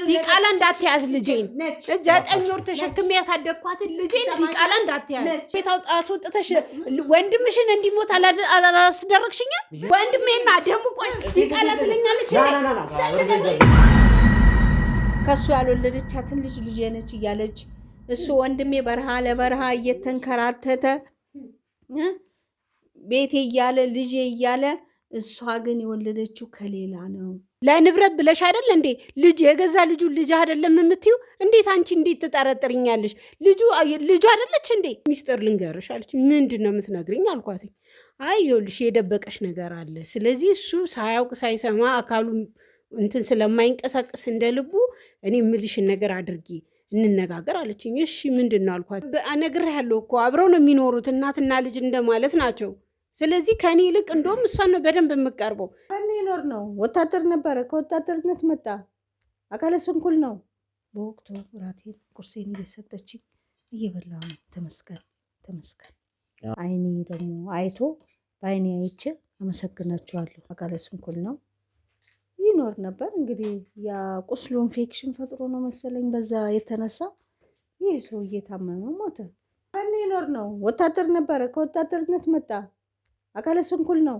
ዲቃላ እንዳትያዝ ልጄን 9 ወር ተሸክሜ ያሳደግኳት ልጄን ዲቃላ እንዳትያዝ ቤት አስወጥተሽ ወንድምሽን እንዲሞት አላስደረግሽኛ ወንድሜና ደሙ ቆይ ዲቃላ ትለኛለች ከሱ ያልወለደቻትን ልጅ ነች እያለች እሱ ወንድሜ በረሃ ለበረሃ እየተንከራተተ ቤቴ እያለ ልጄ እያለ እሷ ግን የወለደችው ከሌላ ነው ለንብረት ብለሽ አይደል እንዴ ልጅ የገዛ ልጁ ልጅ አይደለም የምትዩ እንዴት አንቺ እንዴት ተጠረጥሪኛለሽ ልጁ አይደለች እንዴ ሚስጥር ልንገርሽ አለች ምንድነው የምትነግሪኝ አልኳት አይ ይኸውልሽ የደበቀሽ ነገር አለ ስለዚህ እሱ ሳያውቅ ሳይሰማ አካሉ እንትን ስለማይንቀሳቀስ እንደልቡ እኔ ምልሽን ነገር አድርጊ እንነጋገር አለችኝ እሺ ምንድነው አልኳት አነግርሃለሁ እኮ አብረው ነው የሚኖሩት እናትና ልጅ እንደማለት ናቸው ስለዚህ ከኔ ይልቅ እንደውም እሷን ነው በደንብ የምቀርበው ከኔ ይኖር ነው ወታደር ነበረ ከወታደርነት መጣ አካለ ስንኩል ነው በወቅቱ ራቴን ቁርሴን እየሰጠች እየበላሁ ነው ተመስገን አይኔ ደግሞ አይቶ በአይኔ አይቼ አመሰግናቸዋለሁ አካለ ስንኩል ነው ይኖር ነበር እንግዲህ ያ ቁስሉ ኢንፌክሽን ፈጥሮ ነው መሰለኝ በዛ የተነሳ ይሄ ሰው እየታመመ ሞተ ከኔ ይኖር ነው ወታደር ነበረ ከወታደርነት መጣ አካለ ስንኩል ነው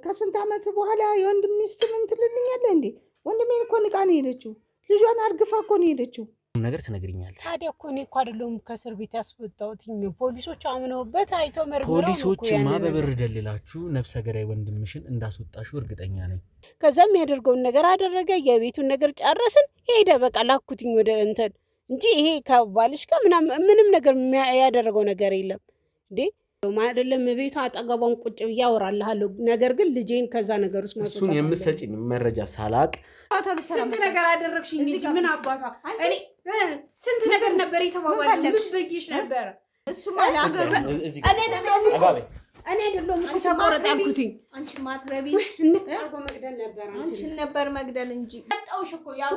ከስንት ዓመት በኋላ የወንድም ሚስት ምን ትልልኛለህ እንዴ ወንድሜን እኮ ንቃ ነው ሄደችው ልጇን አርግፋ እኮ ነው ሄደችው ነገር ትነግሪኛለሽ ታዲያ እኮ እኔ እኮ አይደለም ከእስር ቤት ያስወጣሁት ፖሊሶች አምነውበት አይተው መርምረው ፖሊሶችማ በብር ደልላችሁ ነፍሰ ገዳይ ወንድምሽን እንዳስወጣሽው እርግጠኛ ነኝ ከዛም ያደርገውን ነገር አደረገ የቤቱን ነገር ጨረስን ሄደ በቃ ላኩትኝ ወደ እንትን እንጂ ይሄ ከባልሽ ጋር ምንም ነገር ያደረገው ነገር የለም እንዴ አይደለም ቤቷ አጠገቧን ቁጭ ብዬ አወራልሃለሁ ነገር ግን ልጄን ከዛ ነገር ውስጥ ማስወጣት እሱን የምትሰጪኝ መረጃ ሳላቅ ስንት ነገር አደረግሽኝ እንጂ ምን አባቷ እኔ ስንት ነገር ነበር የተባባል ምን ብርጊሽ ነበር እሱ ማላገሩ እኔ አይደለም እኮ ተቆረጥ ያልኩትኝ አንቺ ማትረቢ እንጣርጎ መግደል ነበር አንቺ ነበር መግደል እንጂ አጣውሽ እኮ ያው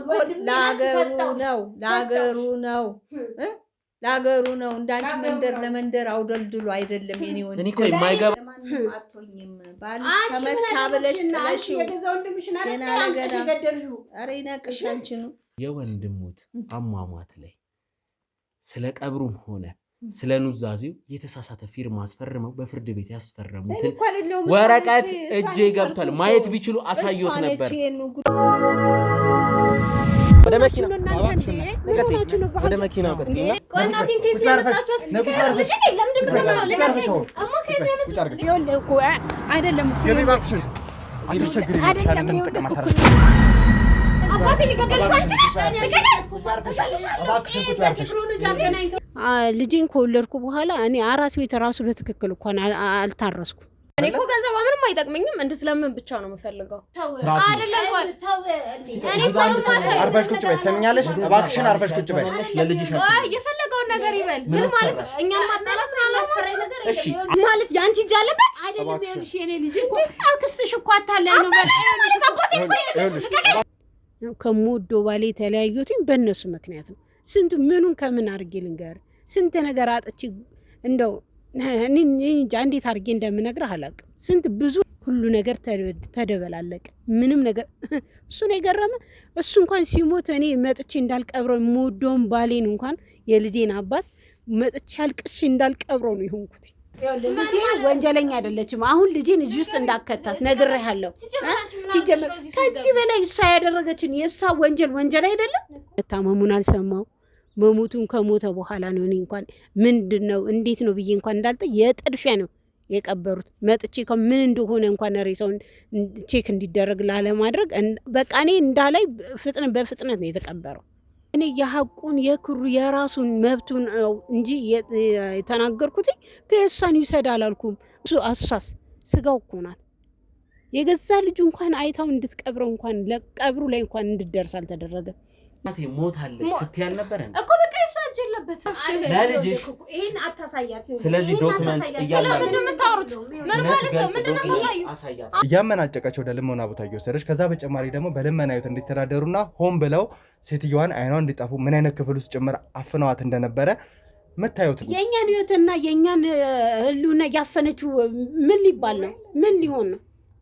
ላገሩ ነው እንዳንቺ መንደር ለመንደር አውደልድሉ አይደለም የኔ ወንድ እኔ ቆይ ማይጋባ አጥቶኝም ባልሽ ተመታ ብለሽ ጥለሽው ገና አረ ይናቅሽ አንቺ ነው የወንድሙት አሟሟት ላይ ስለ ቀብሩም ሆነ ስለ ኑዛዜው የተሳሳተ ፊርማ አስፈርመው በፍርድ ቤት ያስፈረሙት ወረቀት እጄ ገብቷል ማየት ቢችሉ አሳዩት ነበር ወደ መኪና ወደ መኪና ቀጥልና ቆናቲን ኬስ ያመጣችሁት ለምንድን ነው ለካከኝ አማ ኬስ ያመጣችሁት ይኸውልህ አይደለም የባክሽን አትቸግሪ ይቻላል እንጠቀማታለን አባቴ ሊገደልሽ አንቺ ልጄን ከወለድኩ በኋላ እኔ አራስ ቤት ራሱ በትክክል እንኳን አልታረስኩም እኔ እኮ ገንዘብ ምንም አይጠቅመኝም እንድትለምን ብቻ ነው የምፈልገው አይደለም ቆይ እኔ ቆይ አርፈሽ ቁጭ በይ ትሰሚኛለሽ እባክሽን አርፈሽ ቁጭ በይ ለልጅሽ ቆይ የፈለገውን ነገር ይበል ምን ማለት እኛን ማጣላት ነው አላስፈራኝ ነገር እሺ ማለት ያንቺ እጅ አለበት አይደለም ይልሽ የኔ ልጅ እኮ አክስትሽ እኮ አታለኝ ነው ከሞዶ ባሌ ተለያዩትኝ በእነሱ ምክንያት ነው ስንቱ ምኑን ከምን አድርጌ ልንገር ስንት ነገር አጥቼ እንደው እኔ እንጃ እንዴት አድርጌ እንደምነግርህ አላውቅም ስንት ብዙ ሁሉ ነገር ተደበላለቀ ምንም ነገር እሱ ነው የገረመ እሱ እንኳን ሲሞት እኔ መጥቼ እንዳልቀብረው ሞዶን ባሌን እንኳን የልጄን አባት መጥቼ አልቅሽ እንዳልቀብረው ነው ይሆንኩት ልጄ ወንጀለኛ አይደለችም አሁን ልጄን እዚህ ውስጥ እንዳከታት ነግሬሃለሁ ሲጀምር ከዚህ በላይ እሷ ያደረገችን የእሷ ወንጀል አይደለም ታመሙን አልሰማው መሞቱን ከሞተ በኋላ ነው እኔ እንኳን ምንድነው እንዴት ነው ብዬ እንኳን እንዳልጠ የጥድፊያ ነው የቀበሩት መጥቼ ከምን እንደሆነ እንኳን ሬሳውን ቼክ እንዲደረግ ለማድረግ በቃ እኔ እንዳላይ በፍጥነት ነው የተቀበረው እኔ የሐቁን የክሩ የራሱን መብቱን እንጂ የተናገርኩት ከእሷን ይሰድ አላልኩም አሷስ ስጋው እኮ ናት የገዛ ልጁ እንኳን አይታው እንድትቀብረው እንኳን ለቀብሩ ላይ እንኳን እንድደርስ አልተደረገ ማቴ ሞታለች ስትያል ነበር እኮ በቃ እሷ አጀለበት ለልጅሽ ይሄን አታሳያት ስለዚህ ዶክመንት ስለምንድን የምታወሩት ምን ማለት ነው ምንድነው ታሳዩ እያመናጨቀቸው ወደ ልመና ቦታ እየወሰደች ከዛ በጨማሪ ደግሞ በልመና ህይወት እንዲተዳደሩና ሆን ብለው ሴትዮዋን አይኗን እንዲጣፉ ምን አይነት ክፍል ውስጥ ጭምር አፍነዋት እንደነበረ መታየት የኛን ህይወትና የኛን ህልውና ያፈነችው ምን ሊባል ነው ምን ሊሆን ነው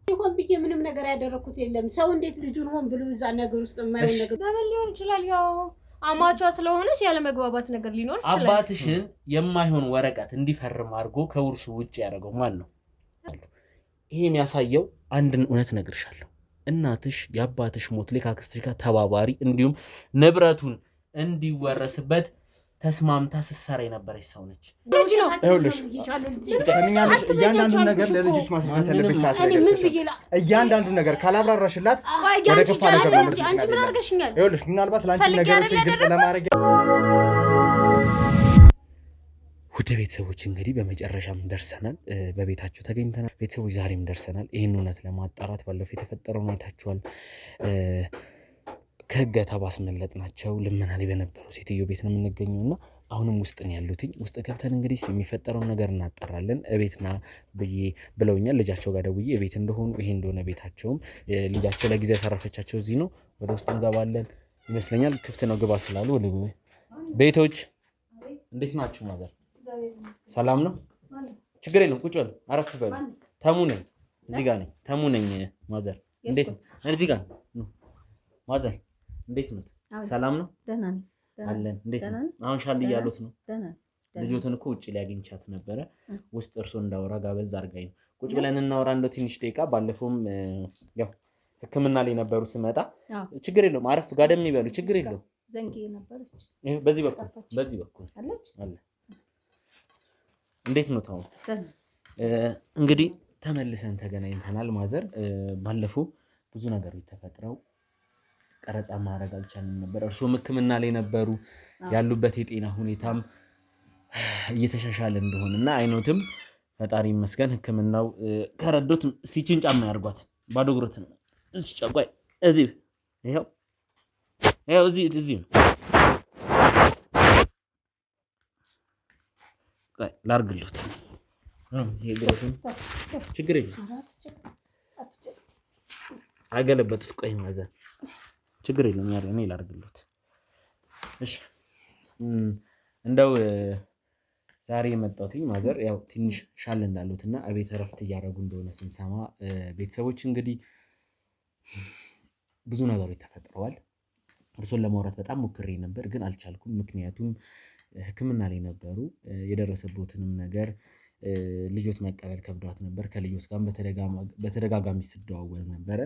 ይሆን ብዬ ምንም ነገር ያደረኩት የለም። ሰው እንዴት ልጁን ሆን ብሎ እዛ ነገር ውስጥ የማይሆን ነገር በምን ሊሆን ይችላል? ያው አማቿ ስለሆነች ያለ መግባባት ነገር ሊኖር ይችላል። አባትሽን የማይሆን ወረቀት እንዲፈርም አድርጎ ከውርሱ ውጭ ያደረገው ማን ነው? ይሄ የሚያሳየው አንድን እውነት ነግርሻለሁ። እናትሽ የአባትሽ ሞት ላይ ከአክስትሽ ጋር ተባባሪ እንዲሁም ንብረቱን እንዲወረስበት ተስማምታ ስትሰራ የነበረች ሰው ነች። ይኸውልሽ እያንዳንዱን ነገር ለልጅሽ ማስረዳት ያለብሽ ሰዓት እያንዳንዱን ነገር ካላብራራሽላት ወደ ከፋ ነገር ነው። አንቺ ምን አድርገሽኛል? ይኸውልሽ ምናልባት ለአንቺ ነገሮችን ግልጽ ለማድረግ ውድ ቤተሰቦች እንግዲህ በመጨረሻም ደርሰናል። በቤታቸው ተገኝተናል። ቤተሰቦች ዛሬም ደርሰናል። ይህን እውነት ለማጣራት ባለፈው የተፈጠረውን አይታችኋል። ከእገታ ባስመለጥ ናቸው ልመና ላይ በነበሩ ሴትዮ ቤት ነው የምንገኘው እና አሁንም ውስጥ ነው ያሉትኝ። ውስጥ ገብተን እንግዲህ የሚፈጠረውን ነገር እናጣራለን። እቤትና ብዬ ብለውኛል። ልጃቸው ጋር ደውዬ እቤት እንደሆኑ ይሄ እንደሆነ ቤታቸውም ልጃቸው ለጊዜ ያሳረፈቻቸው እዚህ ነው። ወደ ውስጥ እንገባለን ይመስለኛል። ክፍት ነው ግባ ስላሉ ወደ ቤቶች እንዴት ናችሁ? ማዘር ሰላም ነው? ችግር የለም ቁጭ በሉ አረፍ በሉ። ተሙ ነኝ እዚህ ጋር ነኝ። ተሙ ነኝ ማዘር እንዴት ነው? እዚህ ጋር ነው ማዘር እንዴት ነው? ሰላም ነው? ደህና ነኝ አለን። እንዴት ነው? አሁን ሻል እያሉት ነው? ልጆትን እኮ ውጭ ላይ አግኝቻት ነበረ። ውስጥ እርሶ እንዳወራ ጋበዝ አድርጋኝ ቁጭ ብለን እናወራ እንደው ትንሽ ደቂቃ። ባለፈውም ያው ሕክምና ላይ ነበሩ ስመጣ። ችግር የለውም አረፍ ጋደም ይበሉ ችግር የለውም። ዘንጌ ነበረች በዚህ በኩል አለች አለ። እንዴት ነው ታው? እንግዲህ ተመልሰን ተገናኝተናል ማዘር። ባለፈው ብዙ ነገሮች ተፈጥረው ቀረጻ ማድረግ አልቻልንም ነበር። እርሶም ሕክምና ላይ ነበሩ። ያሉበት የጤና ሁኔታም እየተሻሻለ እንደሆነና አይኖትም ፈጣሪ ይመስገን ሕክምናው ከረዶት። እስቲችን ጫማ ያርጓት ባዶ እግሮት ነው። እሺ ጫቋይ እዚህ ይሄው እዚህ ነው። ላርግሎት ይሄ እግሮትን ችግር የለም አገለበቱት። ቆይ ማዘር ችግር የለም ያለ እኔ ላርግሎት። እሺ እንደው ዛሬ የመጣሁት ማዘር ያው ትንሽ ሻል እንዳሉትና እቤት እረፍት እያደረጉ እንደሆነ ስንሰማ ቤተሰቦች እንግዲህ ብዙ ነገሮች ተፈጥረዋል። እርሶን ለማውራት በጣም ሞክሬ ነበር ግን አልቻልኩም። ምክንያቱም ሕክምና ላይ ነበሩ። የደረሰቦትንም ነገር ልጆት መቀበል ከብዷት ነበር። ከልጆት ጋር በተደጋጋሚ ስደዋወል ነበረ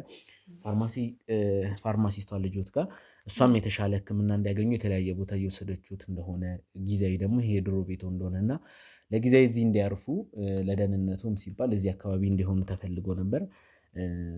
ፋርማሲስቷ ልጆት ጋር። እሷም የተሻለ ሕክምና እንዲያገኙ የተለያየ ቦታ እየወሰደችሁት እንደሆነ ጊዜያዊ ደግሞ ይሄ የድሮ ቤቶ እንደሆነ እና ለጊዜያዊ እዚህ እንዲያርፉ ለደህንነቱም ሲባል እዚህ አካባቢ እንዲሆኑ ተፈልጎ ነበር።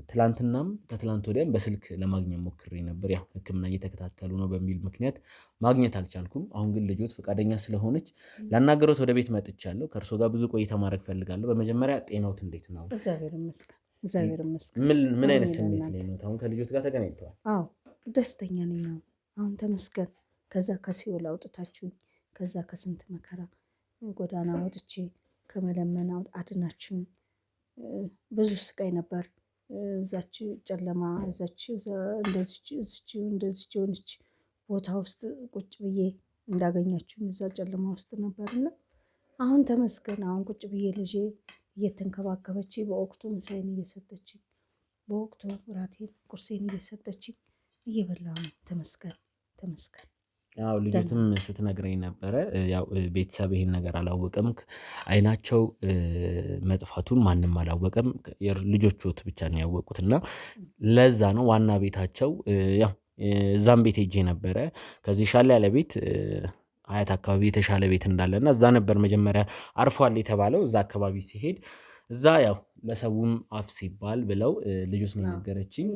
ትላንትናም ከትላንት ወዲያም በስልክ ለማግኘት ሞክሬ ነበር። ያው ሕክምና እየተከታተሉ ነው በሚል ምክንያት ማግኘት አልቻልኩም። አሁን ግን ልጆት ፈቃደኛ ስለሆነች ላናገሮት ወደ ቤት መጥቻለሁ። ከእርሶ ጋር ብዙ ቆይታ ማድረግ ፈልጋለሁ። በመጀመሪያ ጤናዎት እንዴት ነው? እግዚአብሔር ይመስገን። ምን አይነት ስሜት ላይ ነው? አሁን ከልጆት ጋር ተገናኝተዋል? አዎ ደስተኛ ነኝ። አሁን ተመስገን። ከዛ ከሲኦል አውጥታችሁኝ፣ ከዛ ከስንት መከራ ጎዳና ወጥቼ ከመለመን አድናችሁኝ። ብዙ ስቃይ ነበር። እዛች ጨለማ እዛች እንደዚች የሆነች ቦታ ውስጥ ቁጭ ብዬ እንዳገኛችሁ እዛ ጨለማ ውስጥ ነበርና አሁን ተመስገን። አሁን ቁጭ ብዬ ልጄ እየተንከባከበች በወቅቱ ምሳዬን እየሰጠች በወቅቱ ራቴን ቁርሴን እየሰጠች እየበላሁ ነው። ተመስገን። ያው ልጅትም ስትነግረኝ ነበረ። ያው ቤተሰብ ይሄን ነገር አላወቀም። አይናቸው መጥፋቱን ማንም አላወቀም። ልጆቹት ብቻ ነው ያወቁት እና ለዛ ነው ዋና ቤታቸው። ያው እዛም ቤት ሄጄ ነበረ። ከዚህ ሻለ ያለ ቤት አያት አካባቢ የተሻለ ቤት እንዳለና እዛ ነበር መጀመሪያ አርፏል የተባለው። እዛ አካባቢ ሲሄድ እዛ ያው ለሰውም አፍ ሲባል ብለው ልጆች ነው የነገረችኝ።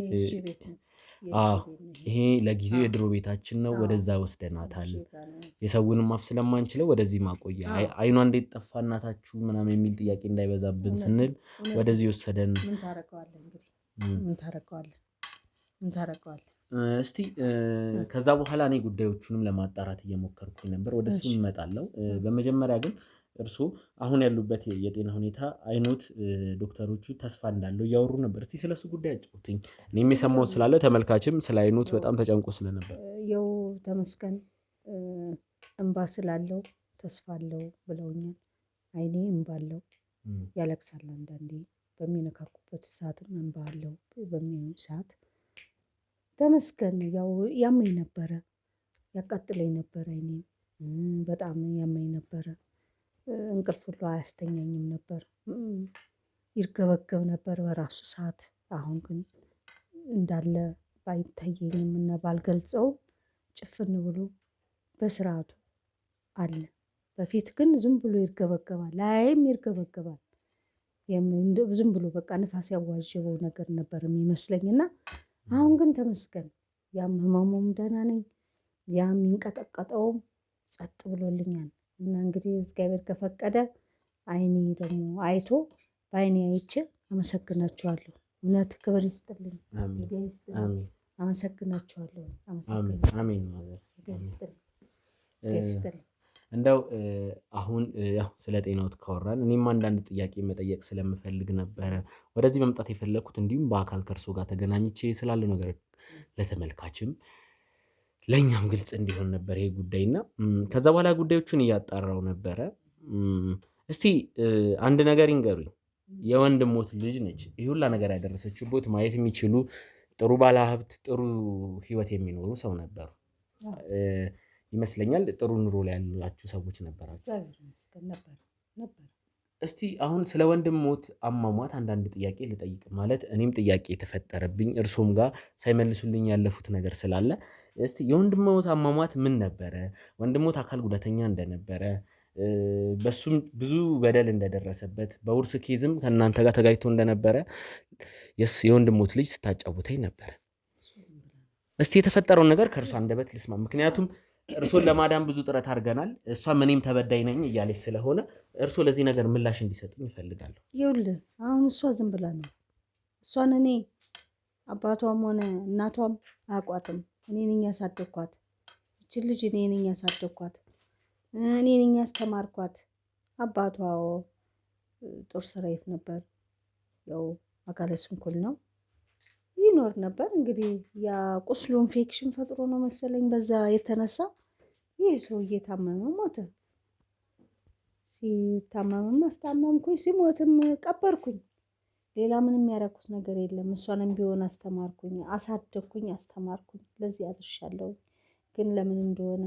ይሄ ለጊዜው የድሮ ቤታችን ነው፣ ወደዛ ወስደናታል። የሰውንም አፍ ስለማንችለው ወደዚህ ማቆያ አይኗ እንዴት ጠፋ እናታችሁ ምናምን የሚል ጥያቄ እንዳይበዛብን ስንል ወደዚህ ወሰደን። ምን ታረቀዋለህ? እስቲ ከዛ በኋላ እኔ ጉዳዮቹንም ለማጣራት እየሞከርኩኝ ነበር። ወደሱ እመጣለሁ። በመጀመሪያ ግን እርሱ አሁን ያሉበት የጤና ሁኔታ አይኖት ዶክተሮቹ ተስፋ እንዳለው እያወሩ ነበር። እስቲ ስለሱ ጉዳይ አጫውቱኝ። እኔም የሰማሁት ስላለ ተመልካችም ስለ አይኖት በጣም ተጨንቆ ስለነበር ያው ተመስገን እንባ ስላለው ተስፋ አለው ብለውኛል። አይኔ እንባ አለው ያለቅሳል አንዳንዴ በሚነካኩበት ሰዓት እንባ አለው በሚሆን ሰዓት ተመስገን። ያው ያመኝ ነበረ፣ ያቃጥለኝ ነበረ፣ አይኔን በጣም ያመኝ ነበረ። እንቅልፍ ሁሉ አያስተኛኝም ነበር፣ ይርገበገብ ነበር በራሱ ሰዓት። አሁን ግን እንዳለ ባይታየኝም እና ባልገልጸው ጭፍን ብሎ በስርዓቱ አለ። በፊት ግን ዝም ብሎ ይርገበገባል፣ ላይም ይርገበገባል። ዝም ብሎ በቃ ንፋስ ያዋዥበው ነገር ነበር የሚመስለኝና አሁን ግን ተመስገን፣ ያም ህመሙም ደህና ነኝ፣ ያም የሚንቀጠቀጠውም ጸጥ ብሎልኛል። እና እንግዲህ እግዚአብሔር ከፈቀደ አይኔ ደግሞ አይቶ በአይኔ አይቼ አመሰግናችኋለሁ። እውነት ክብር ይስጥልኝ። አመሰግናችኋለሁ። አሜን። እንደው አሁን ያው ስለ ጤናዎት ካወራን እኔም አንዳንድ ጥያቄ መጠየቅ ስለምፈልግ ነበረ ወደዚህ መምጣት የፈለግኩት። እንዲሁም በአካል ከእርሶ ጋር ተገናኝቼ ስላለው ነገር ለተመልካችም ለእኛም ግልጽ እንዲሆን ነበር ይሄ ጉዳይና ከዛ በኋላ ጉዳዮቹን እያጣራው ነበረ። እስቲ አንድ ነገር ይንገሩኝ። የወንድሞት ልጅ ነች፣ ይህ ሁላ ነገር ያደረሰችቦት ማየት የሚችሉ ጥሩ ባለሀብት፣ ጥሩ ህይወት የሚኖሩ ሰው ነበሩ ይመስለኛል። ጥሩ ኑሮ ላይ ያላችሁ ሰዎች ነበራችሁ። እስቲ አሁን ስለ ወንድሞት አሟሟት አንዳንድ ጥያቄ ልጠይቅ። ማለት እኔም ጥያቄ የተፈጠረብኝ እርሶም ጋር ሳይመልሱልኝ ያለፉት ነገር ስላለ እስቲ የወንድሞት አሟሟት ምን ነበረ? ወንድሞት አካል ጉዳተኛ እንደነበረ፣ በሱም ብዙ በደል እንደደረሰበት፣ በውርስ ኬዝም ከእናንተ ጋር ተጋጭቶ እንደነበረ የወንድሞት ልጅ ስታጫውተኝ ነበረ። እስቲ የተፈጠረውን ነገር ከእርሷ አንደበት ልስማ። ምክንያቱም እርሶን ለማዳን ብዙ ጥረት አድርገናል። እሷ እኔም ተበዳይ ነኝ እያለች ስለሆነ እርሶ ለዚህ ነገር ምላሽ እንዲሰጡኝ ይፈልጋለሁ። ይኸውልህ አሁን እሷ ዝም ብላ ነው። እሷን እኔ አባቷም ሆነ እናቷም አያውቋትም። እኔ ነኝ ያሳደግኳት። እችን ልጅ እኔ ነኝ ያሳደግኳት፣ እኔ ነኝ ያስተማርኳት። አባቷ ጦር ሰራዊት ነበር፣ ያው አካለ ስንኩል ነው፣ ይኖር ነበር። እንግዲህ ያ ቁስሉ ኢንፌክሽን ፈጥሮ ነው መሰለኝ፣ በዛ የተነሳ ይህ ሰውዬ ታመመ፣ ሞተ። ሲታመምም አስታመምኩኝ፣ ሲሞትም ቀበርኩኝ። ሌላ ምንም ያደረኩት ነገር የለም። እሷንም ቢሆን አስተማርኩኝ፣ አሳደግኩኝ፣ አስተማርኩኝ። ለዚህ አድርሻለሁ። ግን ለምን እንደሆነ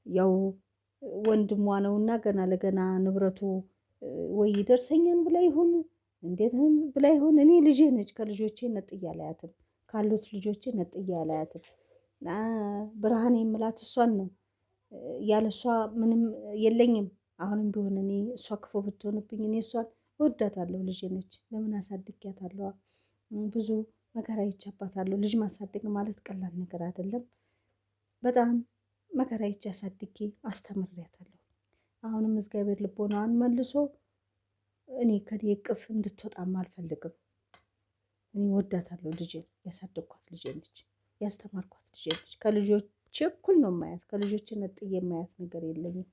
ያው ወንድሟ ነውና ገና ለገና ንብረቱ ወይ ይደርሰኛል ብላ ይሁን እንዴት ብላ ይሁን፣ እኔ ልጄ ነች። ከልጆቼ ነጥያ አላያትም፣ ካሉት ልጆቼ ነጥያ አላያትም። ብርሃኔ የምላት እሷን ነው። ያለ እሷ ምንም የለኝም። አሁንም ቢሆን እኔ እሷ ክፉ ብትሆንብኝ እኔ እሷን እወዳታለሁ። ልጄ ነች። ለምን አሳድጊያታለሁ። ብዙ መከራ ይቻባታለሁ። ልጅ ማሳደግ ማለት ቀላል ነገር አይደለም። በጣም መከራ ይቻ አሳድጌ አስተምሬያታለሁ። አሁንም እግዚአብሔር ልቦናዋን መልሶ እኔ ከኔ እቅፍ እንድትወጣም አልፈልግም። እኔ ወዳታለሁ። ልጄ ያሳደግኳት ልጄ ነች፣ ያስተማርኳት ልጄ ነች። ከልጆች እኩል ነው ማያት። ከልጆች ነጥዬ ማያት ነገር የለኝም።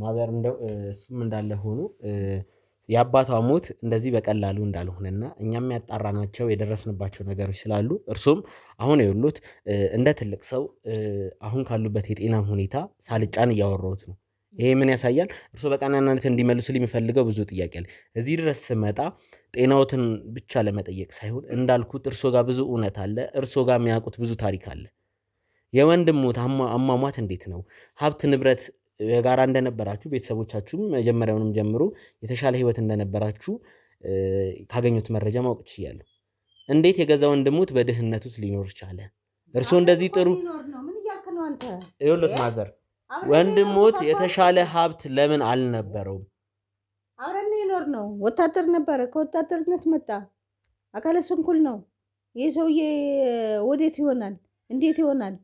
ማዘር እንደው እሱም እንዳለ ሆኖ የአባቷ ሞት እንደዚህ በቀላሉ እንዳልሆነና እኛም ያጣራናቸው የደረስንባቸው ነገሮች ስላሉ እርሱም አሁን የሉት እንደ ትልቅ ሰው አሁን ካሉበት የጤና ሁኔታ ሳልጫን እያወራሁት ነው። ይሄ ምን ያሳያል? እርሶ በቀናነት እንዲመልሱ የሚፈልገው ብዙ ጥያቄ አለ። እዚህ ድረስ ስመጣ ጤናዎትን ብቻ ለመጠየቅ ሳይሆን እንዳልኩት እርሶ ጋር ብዙ እውነት አለ። እርሶ ጋር የሚያውቁት ብዙ ታሪክ አለ። የወንድሞት አሟሟት እንዴት ነው? ሀብት ንብረት የጋራ እንደነበራችሁ ቤተሰቦቻችሁም መጀመሪያውንም ጀምሮ የተሻለ ህይወት እንደነበራችሁ ካገኙት መረጃ ማወቅ ችያለሁ። እንዴት የገዛ ወንድሞት በድህነት ውስጥ ሊኖር ቻለ? እርሶ እንደዚህ ጥሩ ይኸውልዎት ማዘር፣ ወንድሞት የተሻለ ሀብት ለምን አልነበረውም? አብረን ይኖር ነው። ወታደር ነበረ፣ ከወታደርነት መጣ። አካለ ስንኩል ነው። ይህ ሰውዬ ወዴት ይሆናል? እንዴት ይሆናል?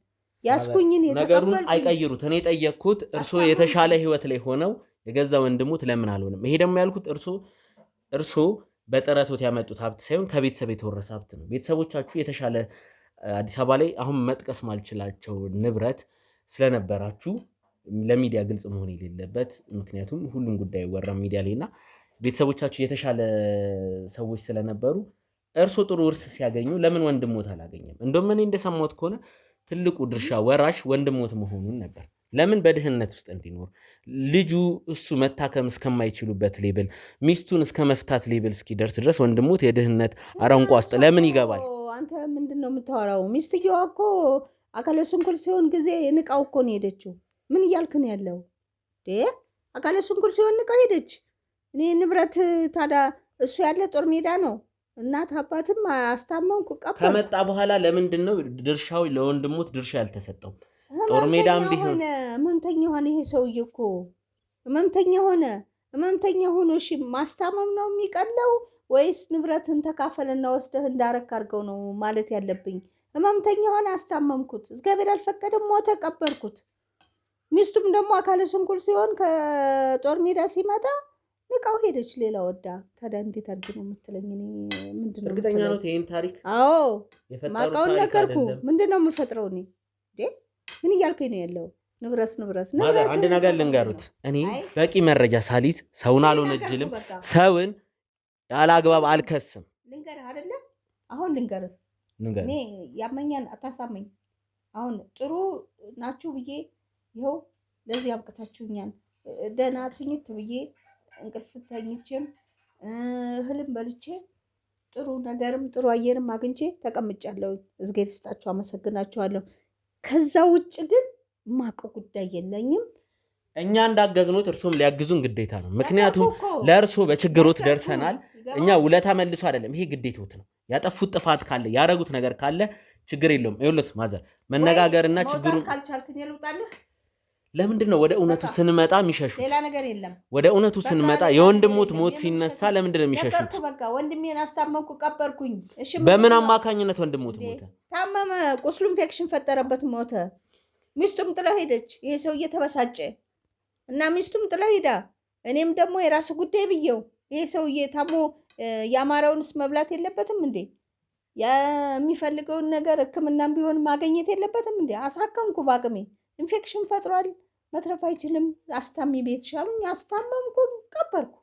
ያስኩኝን ነገሩን አይቀይሩት። እኔ ጠየቅኩት እርሶ የተሻለ ህይወት ላይ ሆነው የገዛ ወንድሞት ለምን አልሆነም? ይሄ ደግሞ ያልኩት እርሶ በጥረቶት ያመጡት ሀብት ሳይሆን ከቤተሰብ የተወረሰ ሀብት ነው። ቤተሰቦቻችሁ የተሻለ አዲስ አበባ ላይ አሁን መጥቀስ ማልችላቸው ንብረት ስለነበራችሁ ለሚዲያ ግልጽ መሆን የሌለበት፣ ምክንያቱም ሁሉም ጉዳይ ወራ ሚዲያ ላይ እና ቤተሰቦቻችሁ የተሻለ ሰዎች ስለነበሩ እርሶ ጥሩ ውርስ ሲያገኙ ለምን ወንድሞት አላገኘም? እንደውም እኔ እንደሰማሁት ከሆነ ትልቁ ድርሻ ወራሽ ወንድሞት መሆኑን ነበር። ለምን በድህነት ውስጥ እንዲኖር ልጁ እሱ መታከም እስከማይችሉበት ሌብል ሚስቱን እስከ መፍታት ሌብል እስኪደርስ ድረስ ወንድሙት የድህነት አረንቋ ውስጥ ለምን ይገባል? አንተ ምንድነው የምታወራው? ሚስትየዋ እኮ አካለ ስንኩል ሲሆን ጊዜ ንቃው እኮ ነው ሄደችው። ምን እያልክ ነው ያለው? አካለ ስንኩል ሲሆን ንቃው ሄደች። እኔ ንብረት ታዲያ እሱ ያለ ጦር ሜዳ ነው። እናት አባትም አስታመንኩ ቀበል ከመጣ በኋላ ለምንድን ነው ድርሻው ለወንድሙት ድርሻ ያልተሰጠው? ጦር ሜዳም ቢሆን ህመምተኛ ሆነ ይሄ ሰውዬ እኮ ህመምተኛ ሆኖ እሺ ማስታመም ነው የሚቀለው ወይስ ንብረትን ተካፈለና ወስደህ እንዳረክ አድርገው ነው ማለት ያለብኝ? ህመምተኛ ሆነ አስታመምኩት፣ እግዚአብሔር አልፈቀደም፣ ሞተ፣ ቀበርኩት። ሚስቱም ደግሞ አካለ ስንኩል ሲሆን ከጦር ሜዳ ሲመጣ ንቃው ሄደች ሌላ ወዳ። ታዲያ እንዴት አድርግ ነው የምትለኝ? እኔ ምንድነው እርግጠኛ ነው ይሄን ታሪክ? አዎ ማውቀውን ነገርኩ። ምንድነው የምፈጥረው እኔ? ምን እያልከኝ ነው ያለው? ንብረት ማዘር አንድ ነገር ልንገሩት። እኔ በቂ መረጃ ሳሊዝ ሰውን አልወነጅልም፣ ሰውን ያለ አግባብ አልከስም። ልንገርህ አይደለም አሁን ልንገርህ እኔ ያመኛን አታሳመኝ። አሁን ጥሩ ናችሁ ብዬ ይኸው ለዚህ አብቅታችሁኛል። ደህና ትኝት ብዬ እንቅልፍ ተኝቼም እህልም በልቼ ጥሩ ነገርም ጥሩ አየርም አግኝቼ ተቀምጫለሁ። እግዚአብሔር ይስጣችሁ፣ አመሰግናችኋለሁ። ከዛ ውጭ ግን ማቀው ጉዳይ የለኝም። እኛ እንዳገዝኖት እርሶም ሊያግዙን ግዴታ ነው። ምክንያቱም ለእርሶ በችግሮት ደርሰናል። እኛ ውለታ መልሶ አይደለም፣ ይሄ ግዴታዎት ነው። ያጠፉት ጥፋት ካለ ያረጉት ነገር ካለ ችግር የለውም። ይኸውልህ ማዘር መነጋገርና ችግሩ ካልቻልክኝ ልውጣልህ። ለምንድን ነው ወደ እውነቱ ስንመጣ የሚሸሹት? ሌላ ነገር የለም። ወደ እውነቱ ስንመጣ የወንድሞት ሞት ሲነሳ ለምንድን ነው የሚሸሹት? በቃ ወንድሜን አስታመምኩ ቀበርኩኝ። እሺ በምን አማካኝነት ወንድሞት ሞተ? ታመመ፣ ቁስሉ ኢንፌክሽን ፈጠረበት፣ ሞተ። ሚስቱም ጥላ ሄደች። ይሄ ሰውዬ ተበሳጨ እና ሚስቱም ጥላ ሄዳ፣ እኔም ደግሞ የራሱ ጉዳይ ብየው ይሄ ሰውዬ ታሞ ያማረውንስ መብላት የለበትም እንዴ? የሚፈልገውን ነገር ሕክምናም ቢሆን ማግኘት የለበትም እንዴ? አሳከምኩ በአቅሜ። ኢንፌክሽን ፈጥሯል፣ መትረፍ አይችልም። አስታሚ ቤት ሻሉኝ፣ አስታመምኩ፣ ቀበርኩ።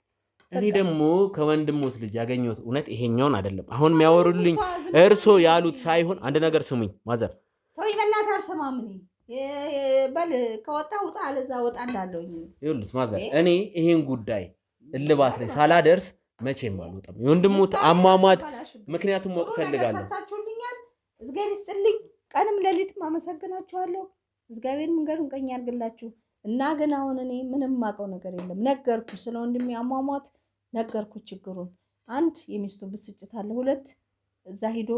እኔ ደግሞ ከወንድሞት ልጅ ያገኘሁት እውነት ይሄኛውን አይደለም። አሁን የሚያወሩልኝ እርሶ ያሉት ሳይሆን አንድ ነገር ስሙኝ ማዘር። ተወኝ በእናትህ አልሰማም። በል ከወጣ ውጣ፣ አለዛ ወጣ እንዳለውኝ። ይኸውልህ ማዘር፣ እኔ ይሄን ጉዳይ እልባት ላይ ሳላደርስ መቼም አልወጣም። የወንድሞት አሟሟት ምክንያቱም ወቅ ፈልጋለሁ። ሰርታችሁልኛል፣ እግዚአብሔር ይስጥልኝ። ቀንም ሌሊትም አመሰግናችኋለሁ። እግዚአብሔር መንገዱን ቀኝ ያድርግላችሁ። እና ግን አሁን እኔ ምንም ማውቀው ነገር የለም። ነገርኩ፣ ስለ ወንድሜ አሟሟት ነገርኩ ችግሩን። አንድ የሚስቱ ብስጭት አለ፣ ሁለት እዛ ሂዶ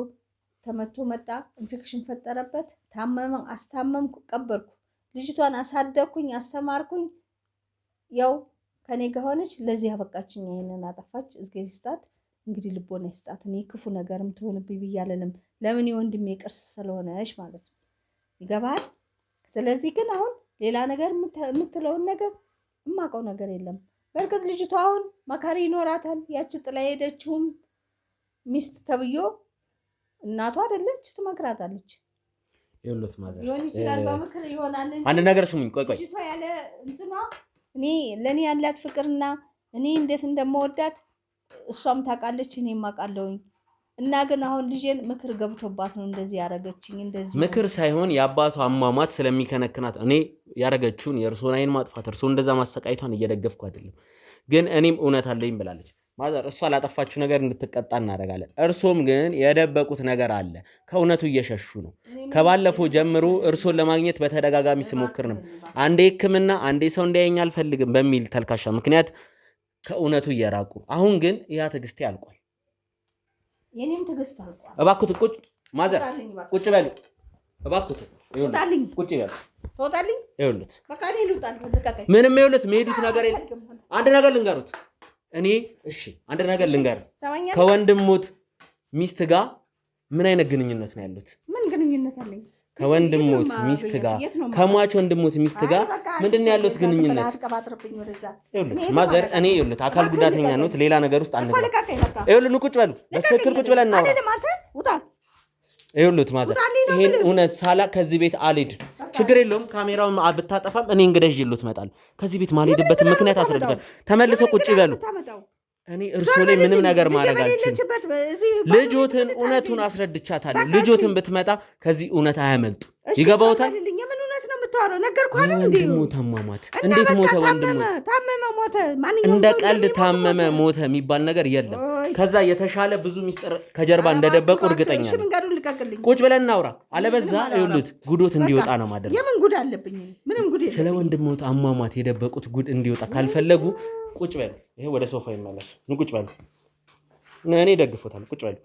ተመቶ መጣ፣ ኢንፌክሽን ፈጠረበት፣ ታመመ፣ አስታመምኩ፣ ቀበርኩ። ልጅቷን አሳደግኩኝ፣ አስተማርኩኝ። ያው ከኔ ጋር ሆነች፣ ለዚህ አበቃችኝ። ይሄንን አጠፋች፣ እግዚአብሔር ይስጣት። እንግዲህ ልቦና ይስጣት። እኔ ክፉ ነገርም ትሆንብኝ ብዬ አልልም። ለምን የወንድሜ ቅርስ ስለሆነች ማለት ነው። ይገባል? ስለዚህ ግን አሁን ሌላ ነገር የምትለውን ነገር የማውቀው ነገር የለም። በእርግጥ ልጅቷ አሁን መካሪ ይኖራታል። ያቺ ጥላ ሄደችውም ሚስት ተብዮ እናቷ አይደለች፣ ትመክራታለች። ይኸውልህ ማዘር ሊሆን ይችላል በምክር ይሆናል እንጂ አንድ ነገር ስሙኝ። ቆይ ልጅቷ ያለ እንትኗ እኔ ለእኔ ያላት ፍቅርና እኔ እንዴት እንደምወዳት እሷም ታውቃለች፣ እኔም አውቃለሁኝ። እና ግን አሁን ልጄን ምክር ገብቶባት ነው እንደዚህ ያረገችኝ። እንደዚህ ምክር ሳይሆን የአባቷ አሟሟት ስለሚከነክናት እኔ ያረገችውን የእርሶን አይን ማጥፋት እርሶ እንደዛ ማሰቃይቷን እየደገፍኩ አይደለም። ግን እኔም እውነት አለኝ ብላለች ማዘር። እሷ ላጠፋችሁ ነገር እንድትቀጣ እናደርጋለን። እርሶም ግን የደበቁት ነገር አለ፣ ከእውነቱ እየሸሹ ነው። ከባለፈው ጀምሮ እርሶን ለማግኘት በተደጋጋሚ ስሞክር ነው። አንዴ ሕክምና አንዴ ሰው እንዲያየኝ አልፈልግም በሚል ተልካሻ ምክንያት ከእውነቱ እየራቁ። አሁን ግን ያ ትዕግስቴ አልቋል። የኔም ትዕግስት አልቋል። እባክዎት ቁጭ ማዘር ቁጭ በሉ እባክዎት። ይኸውልህ ቁጭ በሉ ተወጣልኝ። ይኸውልህ በቃ እኔ ልውጣል። ልቀቀኝ። ምንም ይኸውልህ መሄዱት ነገር የለም። አንድ ነገር ልንገሩት። እኔ እሺ አንድ ነገር ልንገሩት። ከወንድሞት ሚስት ጋር ምን አይነት ግንኙነት ነው ያሉት? ምን ግንኙነት አለኝ? ከወንድሞት ሚስት ጋር ከሟች ወንድሞት ሚስት ጋር ምንድን ነው ያሉት ግንኙነት? ይኸውልህ ማዘር እኔ ይኸውልህ አካል ጉዳተኛ ነው፣ ሌላ ነገር ውስጥ አንገባ። ይኸውልህ ቁጭ በሉ፣ በትክክል ቁጭ ብለን እናውራ። ይኸውልህ ማዘር ይሄን እውነት ሳላ ከዚህ ቤት አልሄድም። ችግር የለውም ካሜራውን ብታጠፋም እኔ እንግዲህ ይዤልዎት እመጣለሁ። ከዚህ ቤት ማልሄድበትን ምክንያት አስረድቻለሁ። ተመልሰው ቁጭ ይበሉ። እኔ እርሶ ላይ ምንም ነገር ማድረግ አልችልም። ልጆትን እውነቱን አስረድቻታለሁ። ልጆትን ብትመጣ ከዚህ እውነት አያመልጡ። ይገባዎታል? የምታወራው? ነገርኩህ አይደል እንዴ? ወንድሙ ታማማት። እንዴት ሞተ? ወንድሙ ታመመ ሞተ። ማንኛውም እንደ ቀልድ ታመመ ሞተ የሚባል ነገር የለም። ከዛ የተሻለ ብዙ ሚስጥር ከጀርባ እንደደበቁ እርግጠኛ ነኝ። መንገዱን ልቀቅልኝ። ቁጭ ብለን እናውራ። አለበዛ ይኸውልህ ጉዶት እንዲወጣ ነው ማድረግ። የምን ጉድ አለብኝ? ምንም ጉድ የለም። ስለ ወንድሙ አሟሟት የደበቁት ጉድ እንዲወጣ ካልፈለጉ ቁጭ በሉ። ይሄ ወደ ሶፋ ይመለሱ። ቁጭ በሉ። እኔ ደግፎታል። ቁጭ በሉ።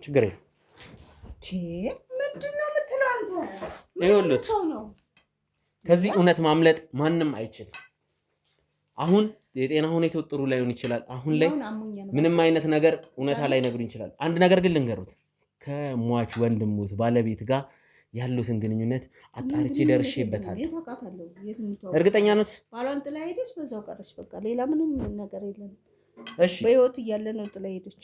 ችግር የለም። ምንድን ነው የምትለው አንተ? ይኸውልህ ከዚህ እውነት ማምለጥ ማንም አይችልም። አሁን የጤና ሁኔታው ጥሩ ላይሆን ይችላል። አሁን ላይ ምንም አይነት ነገር እውነታ ላይ ነግሩኝ ይችላል። አንድ ነገር ግን ልንገሩት፣ ከሟች ወንድሙት ባለቤት ጋር ያሉትን ግንኙነት አጣርቼ ደርሼበታል። እርግጠኛ ነዎት? ባሏን ጥላ ሄደች፣ በዛው ቀረች። በቃ ሌላ ምንም ነገር የለም። እሺ በህይወት እያለ ነው ጥላ ሄደች።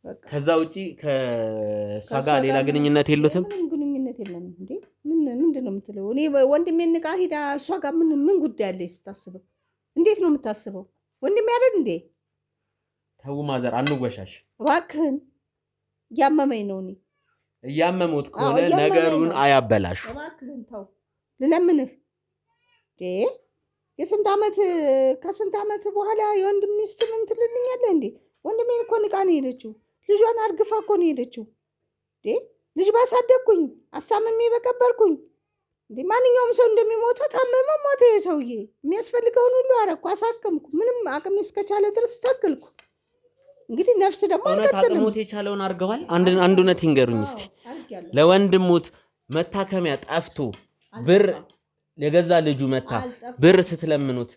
በቃ ከዛ ውጪ ከእሷ ጋር ሌላ ግንኙነት የሉትም? ምንም ግንኙነት የለም። እንዴ ምንድን ነው የምትለው? እኔ ወንድሜን ንቃ ሄዳ እሷ ጋር ምን ጉዳይ አለች ስታስበው? እንዴት ነው የምታስበው? ወንድሜ አይደል እንዴ? ተው ማዘር፣ አንወሻሽ እባክህን። እያመመኝ ነው። እኔ እያመሙት ከሆነ ነገሩን አያበላሹ። እባክህን ተው፣ ልለምንህ። ከስንት ዓመት በኋላ የወንድም ሚስት ምን ትልልኛለህ እንዴ? ወንድሜን እኮ ንቃ ነው ሄደችው። ልጇን አርግፋ እኮ ነው ሄደችው። ልጅ ባሳደግኩኝ አስታምሜ በቀበርኩኝ። ማንኛውም ሰው እንደሚሞተው ታመመ ሞተ። የሰውዬ የሚያስፈልገውን ሁሉ አረኩ፣ አሳከምኩ። ምንም አቅሜ እስከቻለ ድረስ ተክልኩ። እንግዲህ ነፍስ ደግሞ አልቀጥልም። ሞት የቻለውን አድርገዋል። አንድ እውነት ይንገሩኝ እስቲ። ለወንድሙት መታከሚያ ጠፍቶ ብር የገዛ ልጁ መታ ብር ስትለምኑት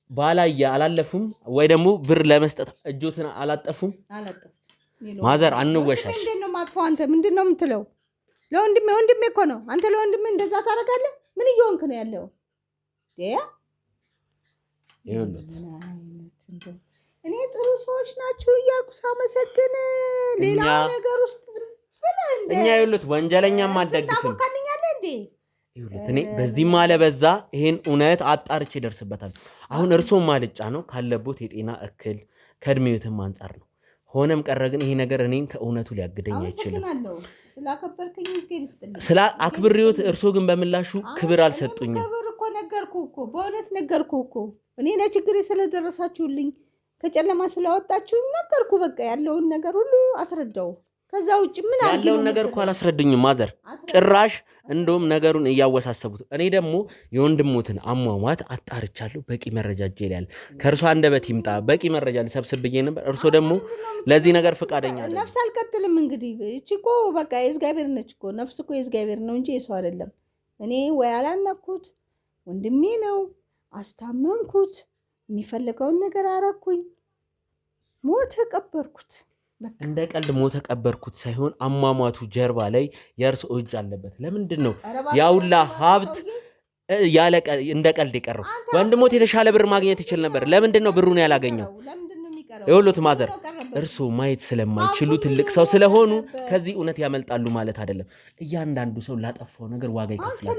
ባላየ አላለፉም ወይ? ደግሞ ብር ለመስጠት እጆትን አላጠፉም? ማዘር አንወሻሽ። ምንድን ነው ማጥፎ? አንተ ምንድን ነው የምትለው? ወንድሜ እኮ ነው። አንተ ለወንድሜ እንደዛ ታደርጋለህ? ምን እየሆንክ ነው ያለው? እኔ ጥሩ ሰዎች ናችሁ እያልኩ ሳመሰግን ሌላ ነገር ውስጥ እኛ ይኸውልህ ወንጀለኛም አልደግፍም። እኔ በዚህም አለበዛ ይሄን እውነት አጣርቼ ይደርስበታል። አሁን እርሶም ማልጫ ነው ካለቦት የጤና እክል ከእድሜዎትም አንጻር ነው። ሆነም ቀረ ግን ይሄ ነገር እኔን ከእውነቱ ሊያግደኝ አይችልም። ስላከበርከኝ ምስጋና ይስጥልኝ። ስለ አክብሬዎት እርሶ ግን በምላሹ ክብር አልሰጡኝም። ክብር እኮ ነገርኩህ እኮ፣ በእውነት ነገርኩህ እኮ። እኔ ለችግሬ ስለደረሳችሁልኝ ከጨለማ ስላወጣችሁ ነገርኩ። በቃ ያለውን ነገር ሁሉ አስረዳው። ከዛ ውጭ ምን አለ? ያለውን ነገር እኮ አላስረዱኝም ማዘር፣ ጭራሽ እንደውም ነገሩን እያወሳሰቡት። እኔ ደግሞ የወንድሞትን አሟሟት አጣርቻለሁ። በቂ መረጃ እጄ ላይ አለ። ከእርሶ አንደበት ይምጣ በቂ መረጃ ልሰብስብ ብዬ ነበር። እርሶ ደግሞ ለዚህ ነገር ፈቃደኛ አይደለም። ነፍስ አልቀጥልም። እንግዲህ እቺ እኮ በቃ የእግዚአብሔር ነች እኮ። ነፍስ እኮ የእግዚአብሔር ነው እንጂ የሰው አይደለም። እኔ ወይ አላነኩት፣ ወንድሜ ነው፣ አስታመምኩት፣ የሚፈልገውን ነገር አረኩኝ፣ ሞተ ቀበርኩት። እንደ ቀልድ ሞተ ቀበርኩት ሳይሆን አሟሟቱ ጀርባ ላይ የእርሶ እጅ አለበት። ለምንድን ነው ያውላ ሀብት እንደ ቀልድ የቀረው? ወንድሞት የተሻለ ብር ማግኘት ይችል ነበር። ለምንድን ነው ብሩን ያላገኘው? ይኸውልዎት ማዘር፣ እርሶ ማየት ስለማይችሉ ትልቅ ሰው ስለሆኑ ከዚህ እውነት ያመልጣሉ ማለት አይደለም። እያንዳንዱ ሰው ላጠፋው ነገር ዋጋ ይከፍላል።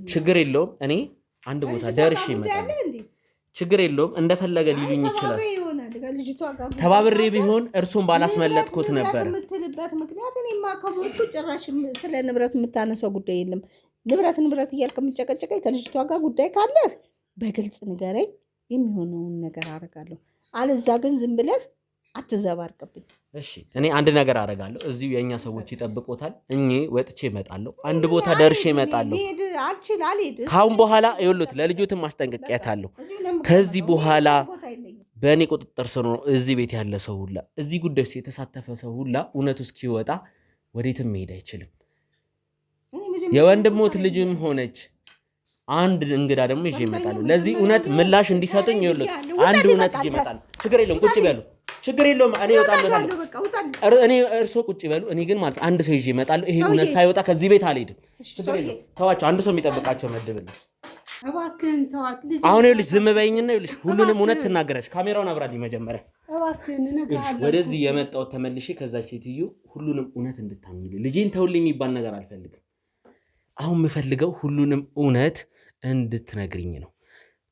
ችግር የለውም። እኔ አንድ ቦታ ደርሼ ይመጣል። ችግር የለውም። እንደፈለገ ሊሉኝ ይችላል። ተባብሬ ቢሆን እርሱን ባላስመለጥኩት ነበር የምትልበት ምክንያት እኔማ ከሞትኩ ጭራሽ ስለ ንብረት የምታነሳው ጉዳይ የለም። ንብረት እያልክ የምጨቀጨቀኝ ከልጅቷ ጋር ጉዳይ ካለህ በግልጽ ንገረኝ፣ የሚሆነውን ነገር አደርጋለሁ። አለዛ ግን ዝም ብለህ አትዘባርቅብኝ። እሺ፣ እኔ አንድ ነገር አደርጋለሁ። እዚሁ የእኛ ሰዎች ይጠብቆታል። እኔ ወጥቼ እመጣለሁ። አንድ ቦታ ደርሼ እመጣለሁ። ካሁን በኋላ ይኸውልዎት ለልጆትም ማስጠንቀቂያታለሁ። ከዚህ በኋላ በእኔ ቁጥጥር ስር ነው እዚህ ቤት ያለ ሰው ሁላ፣ እዚህ ጉዳይ ውስጥ የተሳተፈ ሰው ሁላ እውነቱ እስኪወጣ ወዴትም መሄድ አይችልም። የወንድሞት ልጅም ሆነች አንድ እንግዳ ደግሞ ይዤ እመጣለሁ። ለዚህ እውነት ምላሽ እንዲሰጡኝ ይኸውልዎት አንድ እውነት ይዤ እመጣለሁ። ችግር የለውም፣ ቁጭ በሉ። ችግር የለውም። እኔ እወጣለሁ። እኔ እርሶ ቁጭ በሉ። እኔ ግን ማለት አንድ ሰው ይዤ እመጣለሁ። ይሄ እውነት ሳይወጣ ከዚህ ቤት አልሄድም። ችግር የለውም። ተዋቸው። አንድ ሰው የሚጠብቃቸው መድብልኝ። እባክህን ተዋት። አሁን ይኸውልሽ ዝም በይኝና ይኸውልሽ ሁሉንም እውነት ትናገራለሽ። ካሜራውን አብራልኝ መጀመሪያ። እባክህን እነግርሃለሁ። ወደዚህ የመጣሁት ተመልሼ ከዛች ሴትዮ ሁሉንም እውነት እንድታምኚልኝ። ልጄን ተውልኝ የሚባል ነገር አልፈልግም። አሁን የምፈልገው ሁሉንም እውነት እንድትነግሪኝ ነው።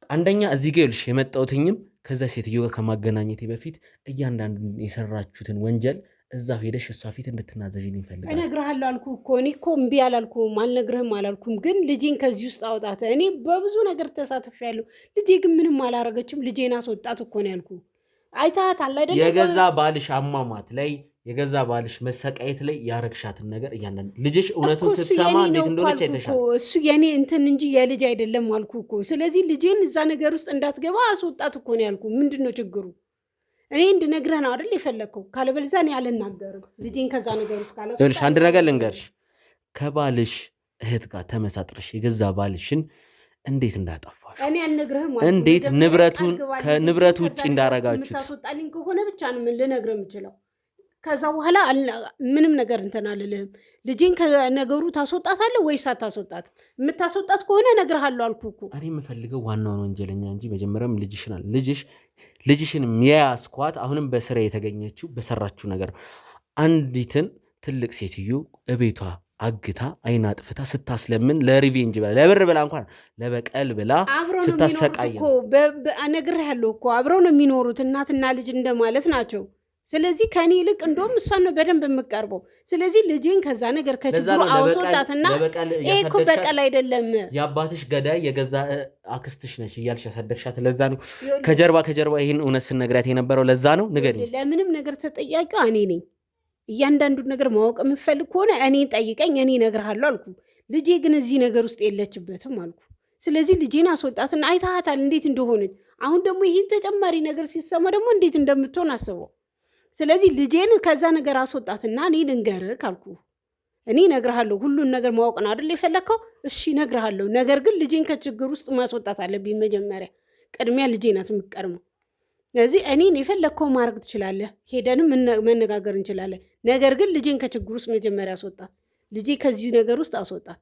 አንደኛ እዚህ ጋር ይኸውልሽ የመጣሁትኝም ከዛ ሴትዮ ጋር ከማገናኘቴ በፊት እያንዳንዱ የሰራችሁትን ወንጀል እዛው ሄደሽ እሷ ፊት እንድትናዘዥልኝ እፈልጋለሁ። እነግርሃለሁ አልኩህ እኮ እኔ እኮ እምቢ አላልኩም አልነግርህም አላልኩም፣ ግን ልጄን ከዚህ ውስጥ አውጣት። እኔ በብዙ ነገር ተሳትፌያለሁ። ልጄ ግን ምንም አላረገችም። ልጄን አስወጣት እኮ ነው ያልኩህ። አይተሃታል አይደል? የገዛ ባልሽ አሟሟት ላይ የገዛ ባልሽ መሰቃየት ላይ ያረግሻትን ነገር እያንዳንዱ ልጅሽ እውነቱን ስትሰማ እንዴት እንደሆነች አይተሻል። እሱ የኔ እንትን እንጂ የልጅ አይደለም አልኩህ እኮ። ስለዚህ ልጄን እዛ ነገር ውስጥ እንዳትገባ አስወጣት እኮ ነው ያልኩህ። ምንድን ነው ችግሩ? እኔ እንድነግርህ ነው አይደል የፈለግከው? ካለበለዚያ እኔ አልናገርም። ልጄን ከዛ ነገር ውስጥ ካለ አንድ ነገር ልንገርሽ፣ ከባልሽ እህት ጋር ተመሳጥረሽ የገዛ ባልሽን እንዴት እንዳጠፋሽ እኔ አልነግርህም። እንዴት ንብረቱን ከንብረቱ ውጭ እንዳረጋችሁት የምታስወጣልኝ ከሆነ ብቻ ነው ምን ልነግርህ የምችለው። ከዛ በኋላ ምንም ነገር እንትን አልልህም። ልጄን ከነገሩ ታስወጣታለህ ወይስ አታስወጣት? የምታስወጣት ከሆነ እነግርሃለሁ አልኩህ እኮ። እኔ የምፈልገው ዋናውን ወንጀለኛ እንጂ መጀመሪያም ልጅሽን አለ ልጅሽን የሚያስኳት አሁንም በስራ የተገኘችው በሰራችው ነገር ነው። አንዲትን ትልቅ ሴትዮ እቤቷ አግታ አይና ጥፍታ ስታስለምን ለሪቬንጅ ብላ ለብር ብላ እንኳን ለበቀል ብላ ስታሰቃይ እኮ እነግርሃለሁ እኮ አብረው ነው የሚኖሩት። እናትና ልጅ እንደማለት ናቸው። ስለዚህ ከኔ ይልቅ እንደውም እሷን ነው በደንብ የምቀርበው። ስለዚህ ልጄን ከዛ ነገር ከችግሩ አውጣትና ይሄ እኮ በቀል አይደለም። የአባትሽ ገዳይ የገዛ አክስትሽ ነሽ እያልሽ ያሳደግሻት ለዛ ነው። ከጀርባ ይህን እውነት ስነግራት የነበረው ለዛ ነው። ንገሪኝ። ለምንም ነገር ተጠያቂው እኔ ነኝ። እያንዳንዱን ነገር ማወቅ የምፈልግ ከሆነ እኔን ጠይቀኝ፣ እኔ እነግርሃለሁ አልኩ። ልጄ ግን እዚህ ነገር ውስጥ የለችበትም አልኩ። ስለዚህ ልጄን አስወጣትና አይተሃታል እንዴት እንደሆነች። አሁን ደግሞ ይህን ተጨማሪ ነገር ሲሰማ ደግሞ እንዴት እንደምትሆን አስበው። ስለዚህ ልጄን ከዛ ነገር አስወጣትና እኔ ልንገርህ ካልኩ እኔ እነግርሃለሁ። ሁሉን ነገር ማወቅ ነው አይደል የፈለግከው? እሺ እነግርሃለሁ። ነገር ግን ልጄን ከችግር ውስጥ ማስወጣት አለብኝ መጀመሪያ። ቅድሚያ ልጄ ናት የምትቀድመው። ስለዚህ እኔን የፈለግከው ማድረግ ትችላለህ፣ ሄደንም መነጋገር እንችላለን። ነገር ግን ልጄን ከችግር ውስጥ መጀመሪያ አስወጣት። ልጄ ከዚህ ነገር ውስጥ አስወጣት።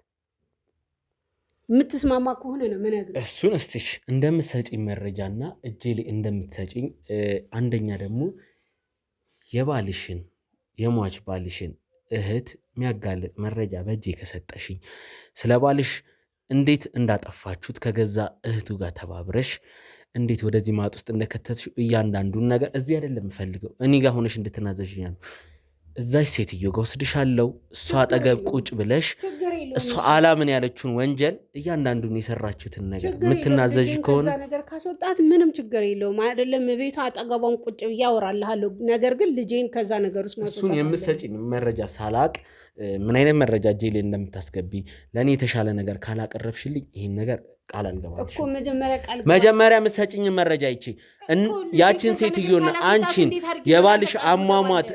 የምትስማማ ከሆነ ነው ምነግርህ። እሱን እስቲሽ እንደምትሰጪኝ መረጃና እጄ ላይ እንደምትሰጪኝ አንደኛ ደግሞ የሟች ባልሽን እህት የሚያጋልጥ መረጃ በእጄ ከሰጠሽኝ ስለ ባልሽ እንዴት እንዳጠፋችሁት ከገዛ እህቱ ጋር ተባብረሽ እንዴት ወደዚህ ማጥ ውስጥ እንደከተትሽ እያንዳንዱን ነገር እዚህ አይደለም የምፈልገው፣ እኔ ጋር ሆነሽ እንድትናዘዥኝ ነው። እዛች ሴትዮ ጋር ወስድሻለሁ። እሷ አጠገብ ቁጭ ብለሽ እሷ አላምን ያለችውን ወንጀል እያንዳንዱን የሰራችሁትን ነገር የምትናዘዥ ከሆነ ነገር ካስወጣት ምንም ችግር የለውም። አይደለም ቤቷ አጠገቧን ቁጭ ብዬ አወራልሃለሁ። ነገር ግን ልጄን ከዛ ነገር ውስጥ ማስወጣት እሱን የምትሰጪኝ መረጃ ሳላቅ ምን አይነት መረጃ እጄ ላይ እንደምታስገቢ ለእኔ የተሻለ ነገር ካላቀረብሽልኝ ይህን ነገር ቃል አልገባልሽ እኮ። መጀመሪያ የምትሰጪኝ መረጃ ይቺ ያችን ሴትዮና አንቺን የባልሽ አሟሟት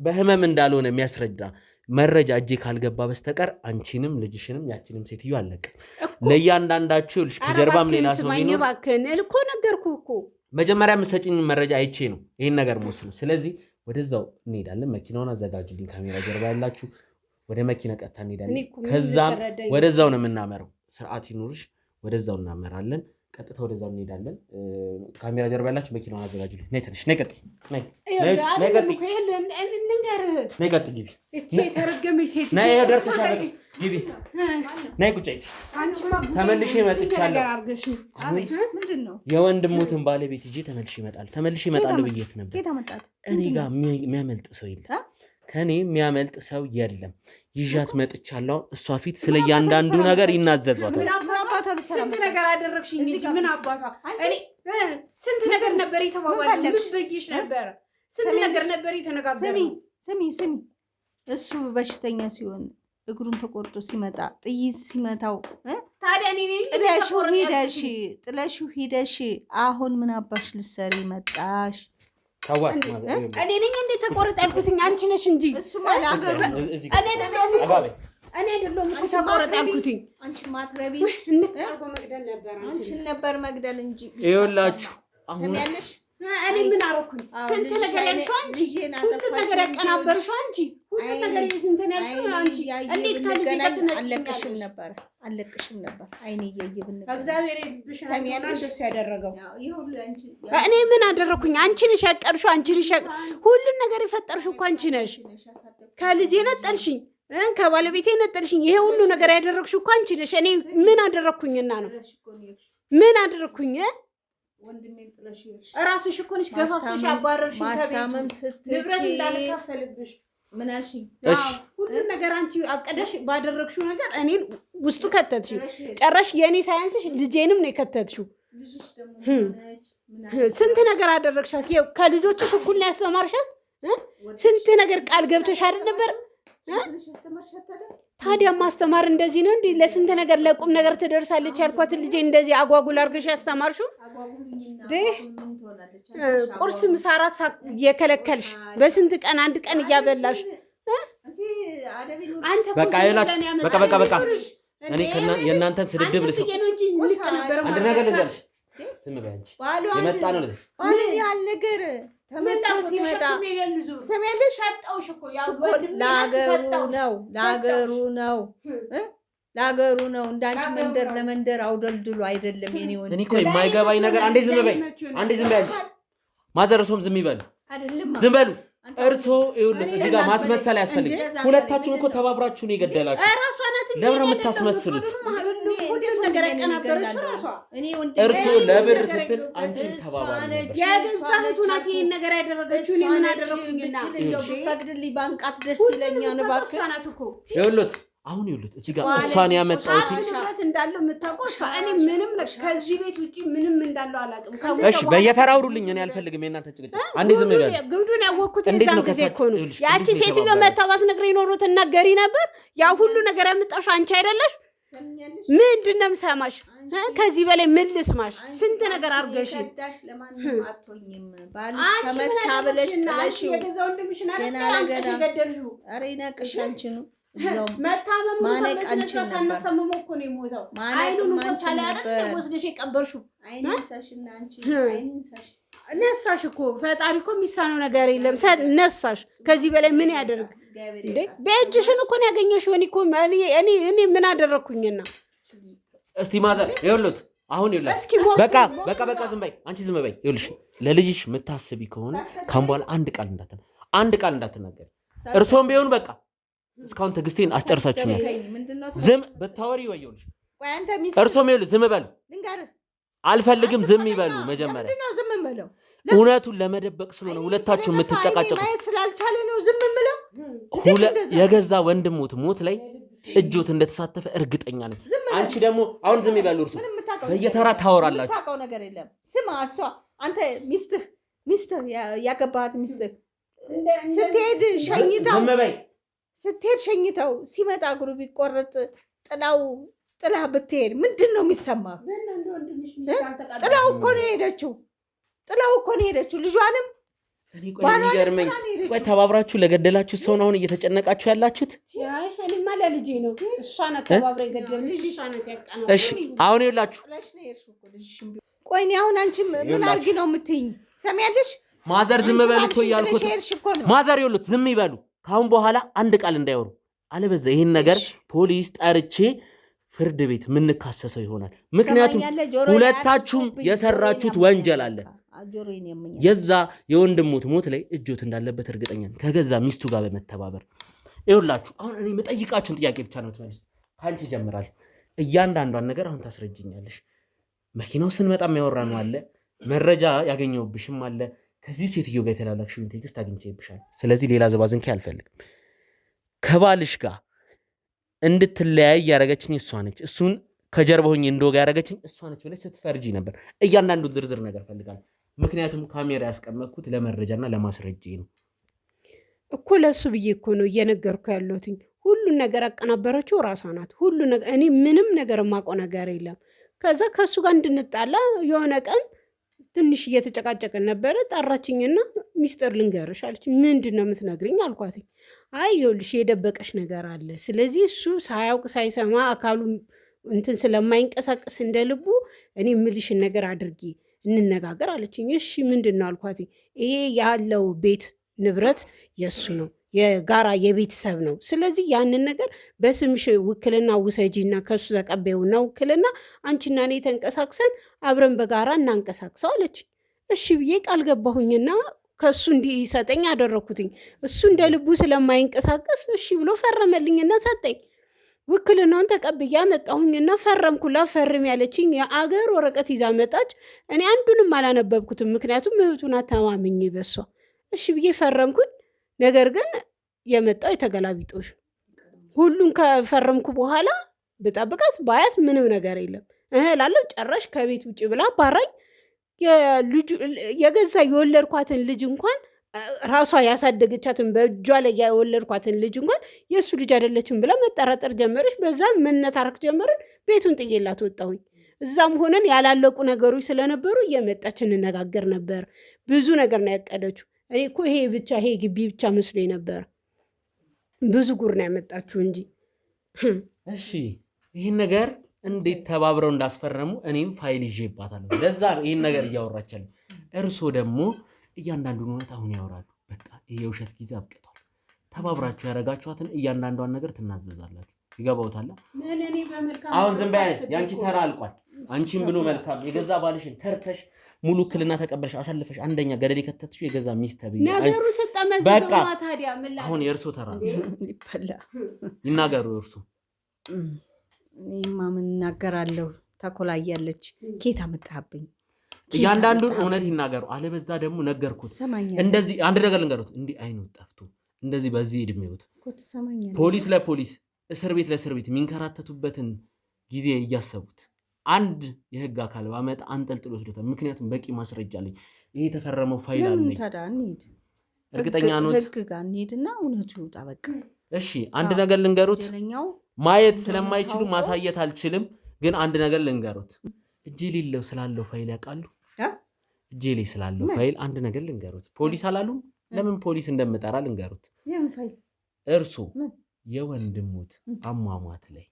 በህመም እንዳልሆነ የሚያስረዳ መረጃ እጄ ካልገባ በስተቀር አንቺንም ልጅሽንም ያችንም ሴትዮ አለቅ። ለእያንዳንዳችሁ ልጅ ከጀርባም ሌላ ሰው ቢኖር እኮ ነገርኩህ እኮ። መጀመሪያ የምትሰጪኝ መረጃ አይቼ ነው ይህን ነገር መወስነው። ስለዚህ ወደዛው እንሄዳለን። መኪናውን አዘጋጁልኝ፣ ካሜራ ጀርባ ያላችሁ ወደ መኪና ቀጥታ እንሄዳለን። ከዛም ወደዛው ነው የምናመረው። ስርዓት ይኑርሽ። ወደዛው እናመራለን። ቀጥታ ወደዛው እንሄዳለን። ካሜራ ጀርባ ያላችሁ መኪናውን አዘጋጁልኝ። ነይ ትንሽ ነይ፣ ቀጥይ፣ ነይ ቀጥይ፣ ነይ ቀጥይ፣ ግቢ፣ ነይ ደርሰሻል፣ ግቢ፣ ነይ ቁጭ። ተመልሼ እመጥቻለሁ። የወንድሙትን ባለቤት ይዤ ተመልሼ እመጣለሁ ብዬሽ ነበር። እኔ ጋር የሚያመልጥ ሰው የለም፣ ከኔ የሚያመልጥ ሰው የለም። ይዣት መጥቻለሁ። እሷ ፊት ስለ እያንዳንዱ ነገር ይናዘዟታል። ስንት ነገር አደረግሽኝ እንጂ ምን አባቷ ስንት ነገር ነበር የተባባለው። ምን ብዬሽ ነበር? ስንት ነገር ነበር የተነጋገረው። ስሚ እሱ በሽተኛ ሲሆን እግሩን ተቆርጦ ሲመጣ ጥይት ሲመታው ታዲያ ጥለሽው ሂደሽ አሁን ምን አባሽ ልትሰሪ መጣሽ? እኔ ነኝ እንዴ ተቆርጥ ያልኩትኝ? አንቺ ነሽ እንጂ እሱ ማለት እኔ አይደለም እኮ ተቆረጥ ያልኩትኝ። አንቺ ማትረቢ እንጣርጎ መግደል ነበር። አንቺን ነበር መግደል እንጂ ይኸውላችሁ አሁን እኔ ምን አደረኩኝ? ስንት ነገር ያልሽው አንቺ፣ ሁሉ ነገር ያቀናበርሽው አንቺ፣ ሁሉ ነገር እንትን ያልሽው አንቺ። እንዴት ካልገናኝ አለቅሽም ነበር አይኔ እያየብን ነበር። እግዚአብሔር ይብሽ እንደሱ ያደረገው እኔ ምን አደረኩኝ? አንቺ ነሽ ያቀርሽው፣ አንቺ ነሽ ሁሉ ነገር የፈጠርሽው እኮ አንቺ ነሽ። ከልጄ ነጠልሽኝ፣ ከባለቤቴ ነጠልሽኝ። ይሄ ሁሉ ነገር ያደረግሽው እኮ አንቺ ነሽ። እኔ ምን አደረኩኝና ነው? ምን አደረኩኝ? ወንድሜን ጥለሽ እራስሽ እኮ ነሽ ገፋፍተሽ ያባረርሽ ማስታመም ስትይ ንብረት እንዳልከፈልብሽ ምን አልሽኝ? ሁሉን ነገር አንቺ አቀደሽ ባደረግሽው ነገር እኔን ውስጡ ከተትሽው ጨረሽ። የእኔ ሳያንስሽ ልጄንም ነው የከተትሽው። ስንት ነገር አደረግሻት። ከልጆችሽ እኩል ነው ያስተማርሻት። ስንት ነገር ቃል ገብተሽ አይደል ነበር? ታዲያ ማስተማር እንደዚህ ነው እንዴ? ለስንት ነገር ለቁም ነገር ትደርሳለች ያልኳትን ልጄ እንደዚህ አጓጉል አድርገሽ ያስተማርሽው። ቁርስ ምሳ እራት የከለከልሽ በስንት ቀን አንድ ቀን እያበላሽ በቃ ይላችሁ። በቃ እኔ የእናንተን ስድድብ ልሰው አንድ ነገር ልንገርሽ። ዝም በይ አንቺ የመጣ ነው ልጅ ምን ያህል ነገር ተመልሶ ሲመጣ ስሜልሽ አጣውሽ እኮ ያው ለሀገሩ ነው እንዳንቺ መንደር ለመንደር አውደልድሎ አይደለም። የኔ ወንድ እኔ እኮ የማይገባኝ ነገር አንዴ ዝም በይ ማዘረሶም ዝም ይበሉ ዝም በሉ። እርሶ ይኸውልህ እዚህ ጋር ማስመሰል አያስፈልግም። ሁለታችሁም እኮ ተባብራችሁ ነው የገደላችሁ። ለምን ነው የምታስመስሉት? እርሶ ለብር ስትል አንቺን ተባባሪ ነበር። ይሄን ነገር ያደረገችው እኔ ምን አደረኩኝና ቢፈቅድልኝ ባንቃት ደስ ይለኛል። እባክህ ይኸውልህ አሁን ይኸውልህ እዚህ ጋር እሷን ያመጣሁት እንዳለው የምታውቀው እሷ። እኔ ምንም ከዚህ ቤት ውጪ ምንም እንዳለው አላውቅም። እሺ በየተራ አውሩልኝ። እኔ አልፈልግም የእናንተ ጭቅጭቅ። አንዴ ዝም በል። ግብዱን ያወቅኩት የዛን ጊዜ እኮ ነው። ያቺ ሴትዮ መታባት ነግሬ ኖሮ ትናገሪ ነበር። ያ ሁሉ ነገር ያመጣሽ አንቺ አይደለሽ? ምንድን ነው የምሰማሽ? ከዚህ በላይ ምን ልስማሽ? ስንት ነገር አድርገሽ ለማንም አትሆኝም። ባልሽ ተመታ ብለሽ ጥለሽው ገና ለገና ኧረ ይነቅሽ አንቺ ነው እዛው ማነቅ አንቺን ነበር። ማነቅም አንቺን ነበር ወስደሽ የቀበርሽው አይነሳሽና አንቺ አይነሳሽ ነሳሽ እኮ ፈጣሪ እኮ የሚሳነው ነገር የለም። ነሳሽ። ከዚህ በላይ ምን ያደርግ እንዴ? በእጅሽን እኮ ነው ያገኘሽው። እኔ ምን አደረኩኝና? እስቲ ማዘር ይኸውልህ አሁን ይኸውልህ በቃ ዝም በይ አንቺ ዝም በይ። ይኸውልሽ ለልጅሽ የምታስቢ ከሆነ ካሁን በኋላ አንድ ቃል እንዳትናገር። እርሶም ቢሆን በቃ እስካሁን ትዕግስቴን አስጨርሳችሁኛል። ዝም ብታወሪ ይወየውልሽ። እርሶም ይኸውልህ ዝም በሉ። አልፈልግም ዝም ይበሉ። መጀመሪያ እውነቱን ለመደበቅ ስለሆነ ሁለታችሁ የምትጨቃጨቁት ስላልቻለ ነው ዝም የምለው። የገዛ ወንድሙት ሞት ላይ እጆት እንደተሳተፈ እርግጠኛ ነኝ። አንቺ ደግሞ አሁን ዝም ይበሉ። እርሱ በየተራ ታወራላችሁ። የምታውቀው ነገር የለም። ስማ እሷ አንተ ሚስትህ ያገባሃት ሚስትህ ስትሄድ ሸኝተው ሲመጣ እግሩ ቢቆረጥ ጥላ ብትሄድ ምንድን ነው የሚሰማ? ጥላው እኮ ነው የሄደችው። ልጇንም የሚገርመኝ ቆይ ተባብራችሁ ለገደላችሁ ሰውን አሁን እየተጨነቃችሁ ያላችሁት? እኔማ ለልጄ ነው። እሷ ናት ተባብራ የገደለች። እሷ ናት ያቃናው። እሺ አሁን ይኸውላችሁ ቆይ እኔ አሁን አንቺ ምን አድርጊ ነው የምትይኝ? ሰሚያለሽ ማዘር ዝም በሉ እኮ እያልኩት። ማዘር ይኸውልህ ዝም ይበሉ። ካሁን በኋላ አንድ ቃል እንዳይወሩ። አለበዛ ይሄን ነገር ፖሊስ ጠርቼ ፍርድ ቤት የምንካሰሰው ይሆናል። ምክንያቱም ሁለታችሁም የሰራችሁት ወንጀል አለ። የዛ የወንድሙት ሞት ላይ እጆት እንዳለበት እርግጠኛ ነኝ፣ ከገዛ ሚስቱ ጋር በመተባበር። ይኸውላችሁ አሁን እኔ የምጠይቃችሁን ጥያቄ ብቻ ነው የምትመልሱት። ከአንቺ እጀምራለሁ። እያንዳንዷን ነገር አሁን ታስረጅኛለሽ። መኪናው ስንመጣ የሚያወራነው አለ፣ መረጃ ያገኘሁብሽም አለ፣ ከዚህ ሴትዮ ጋር የተላላክሽውን ቴክስት አግኝቼብሻል። ስለዚህ ሌላ ዘባዝንኬ አልፈልግም። ከባልሽ ጋር እንድትለያይ ያደረገችኝ እሷ ነች፣ እሱን ከጀርባ ሆኜ እንደወጋ ያደረገችኝ እሷ ነች ብለሽ ስትፈርጂ ነበር። እያንዳንዱ ዝርዝር ነገር ፈልጋለሁ። ምክንያቱም ካሜራ ያስቀመጥኩት ለመረጃና ለማስረጃ ነው እኮ። ለሱ ብዬ እኮ ነው እየነገርኩ ያለሁት። ሁሉን ነገር አቀናበረችው ራሷ ናት። ሁሉ ነገር እኔ ምንም ነገር የማውቀው ነገር የለም። ከዛ ከሱ ጋር እንድንጣላ የሆነ ቀን ትንሽ እየተጨቃጨቅን ነበረ። ጠራችኝና ሚስጥር ልንገርሽ አለች። ምንድን ነው የምትነግሪኝ አልኳት። አይ ይኸውልሽ የደበቀሽ ነገር አለ። ስለዚህ እሱ ሳያውቅ ሳይሰማ አካሉ እንትን ስለማይንቀሳቀስ እንደ ልቡ እኔ የምልሽን ነገር አድርጊ እንነጋገር አለችኝ። እሺ ምንድን ነው አልኳት። ይሄ ያለው ቤት ንብረት የእሱ ነው፣ የጋራ የቤተሰብ ነው። ስለዚህ ያንን ነገር በስምሽ ውክልና ውሰጂና ከሱ ተቀበዩና ውክልና አንቺና እኔ ተንቀሳቅሰን አብረን በጋራ እናንቀሳቅሰው አለች። እሺ ብዬ ቃል ገባሁኝና ከሱ እንዲሰጠኝ አደረኩትኝ። እሱ እንደ ልቡ ስለማይንቀሳቀስ እሺ ብሎ ፈረመልኝና ሰጠኝ። ውክልናውን ተቀብያ መጣሁኝና ፈረምኩላ። ፈርም ያለችኝ የአገር ወረቀት ይዛ መጣች። እኔ አንዱንም አላነበብኩትም፣ ምክንያቱም እህቱን አተማምኝ በሷ። እሺ ብዬ ፈረምኩኝ። ነገር ግን የመጣው የተገላቢጦሽ። ሁሉን ከፈረምኩ በኋላ ብጠብቃት ባያት ምንም ነገር የለም እህላለሁ። ጨራሽ ከቤት ውጭ ብላ ባራኝ። የገዛ የወለድኳትን ልጅ እንኳን ራሷ ያሳደገቻትን በእጇ ላይ የወለድኳትን ልጅ እንኳን የእሱ ልጅ አይደለችም ብላ መጠራጠር ጀመረች። በዛም መነታረክ ጀመርን። ቤቱን ጥዬላት ወጣሁኝ። እዛም ሆነን ያላለቁ ነገሮች ስለነበሩ እየመጣች እንነጋገር ነበር። ብዙ ነገር ነው ያቀደችው። እኔ እኮ ይሄ ግቢ ብቻ መስሎኝ ነበር። ብዙ ጉር ነው ያመጣችሁ እንጂ። እሺ ይህን ነገር እንዴት ተባብረው እንዳስፈረሙ እኔም ፋይል ይዤባታለሁ። ለዛ ይህን ነገር እያወራቻለሁ። እርሶ ደግሞ እያንዳንዱን እውነት አሁን ያወራሉ። በቃ ይሄ የውሸት ጊዜ አብቅቷል። ተባብራችሁ ያደረጋችኋትን እያንዳንዷን ነገር ትናዘዛላችሁ። ይገባውታል? አሁን ዝም በይ፣ ያንቺ ተራ አልቋል። አንቺም ብሎ መልካም የገዛ ባልሽን ከርተሽ ሙሉ ውክልና ተቀበልሽ አሳልፈሽ አንደኛ ገደል ከተትሽ የገዛ ሚስት ተብዬ ነገሩ ሰጠመዘዘው ታዲያ ምን ላይ አሁን የእርሶ ተራ ይበላ ይናገሩ። እርሶ እኔማ ምን እናገራለሁ? ተኮላያለች። ኬት አመጣብኝ? እያንዳንዱን እውነት ይናገሩ። አለበዛ ደግሞ ነገርኩት። እንደዚህ አንድ ነገር ልንገሩት። እንዲህ አይኑ ጠፍቶ እንደዚህ በዚህ እድሜውት ፖሊስ ለፖሊስ እስር ቤት ለእስር ቤት የሚንከራተቱበትን ጊዜ እያሰቡት አንድ የህግ አካል ባመጣ አንጠልጥሎ ወስዶታል። ምክንያቱም በቂ ማስረጃ አለኝ። ይሄ የተፈረመው ፋይል አለኝ። እርግጠኛ ኖት? ህግ ጋር እንሂድና እውነቱ ይውጣ በቃ። እሺ አንድ ነገር ልንገሩት። ማየት ስለማይችሉ ማሳየት አልችልም፣ ግን አንድ ነገር ልንገሩት። እጄ ሌለው ስላለው ፋይል ያውቃሉ? እጄ ላይ ስላለው ፋይል አንድ ነገር ልንገሩት። ፖሊስ አላሉም? ለምን ፖሊስ እንደምጠራ ልንገሩት። እርሶ የወንድሙት አሟሟት ላይ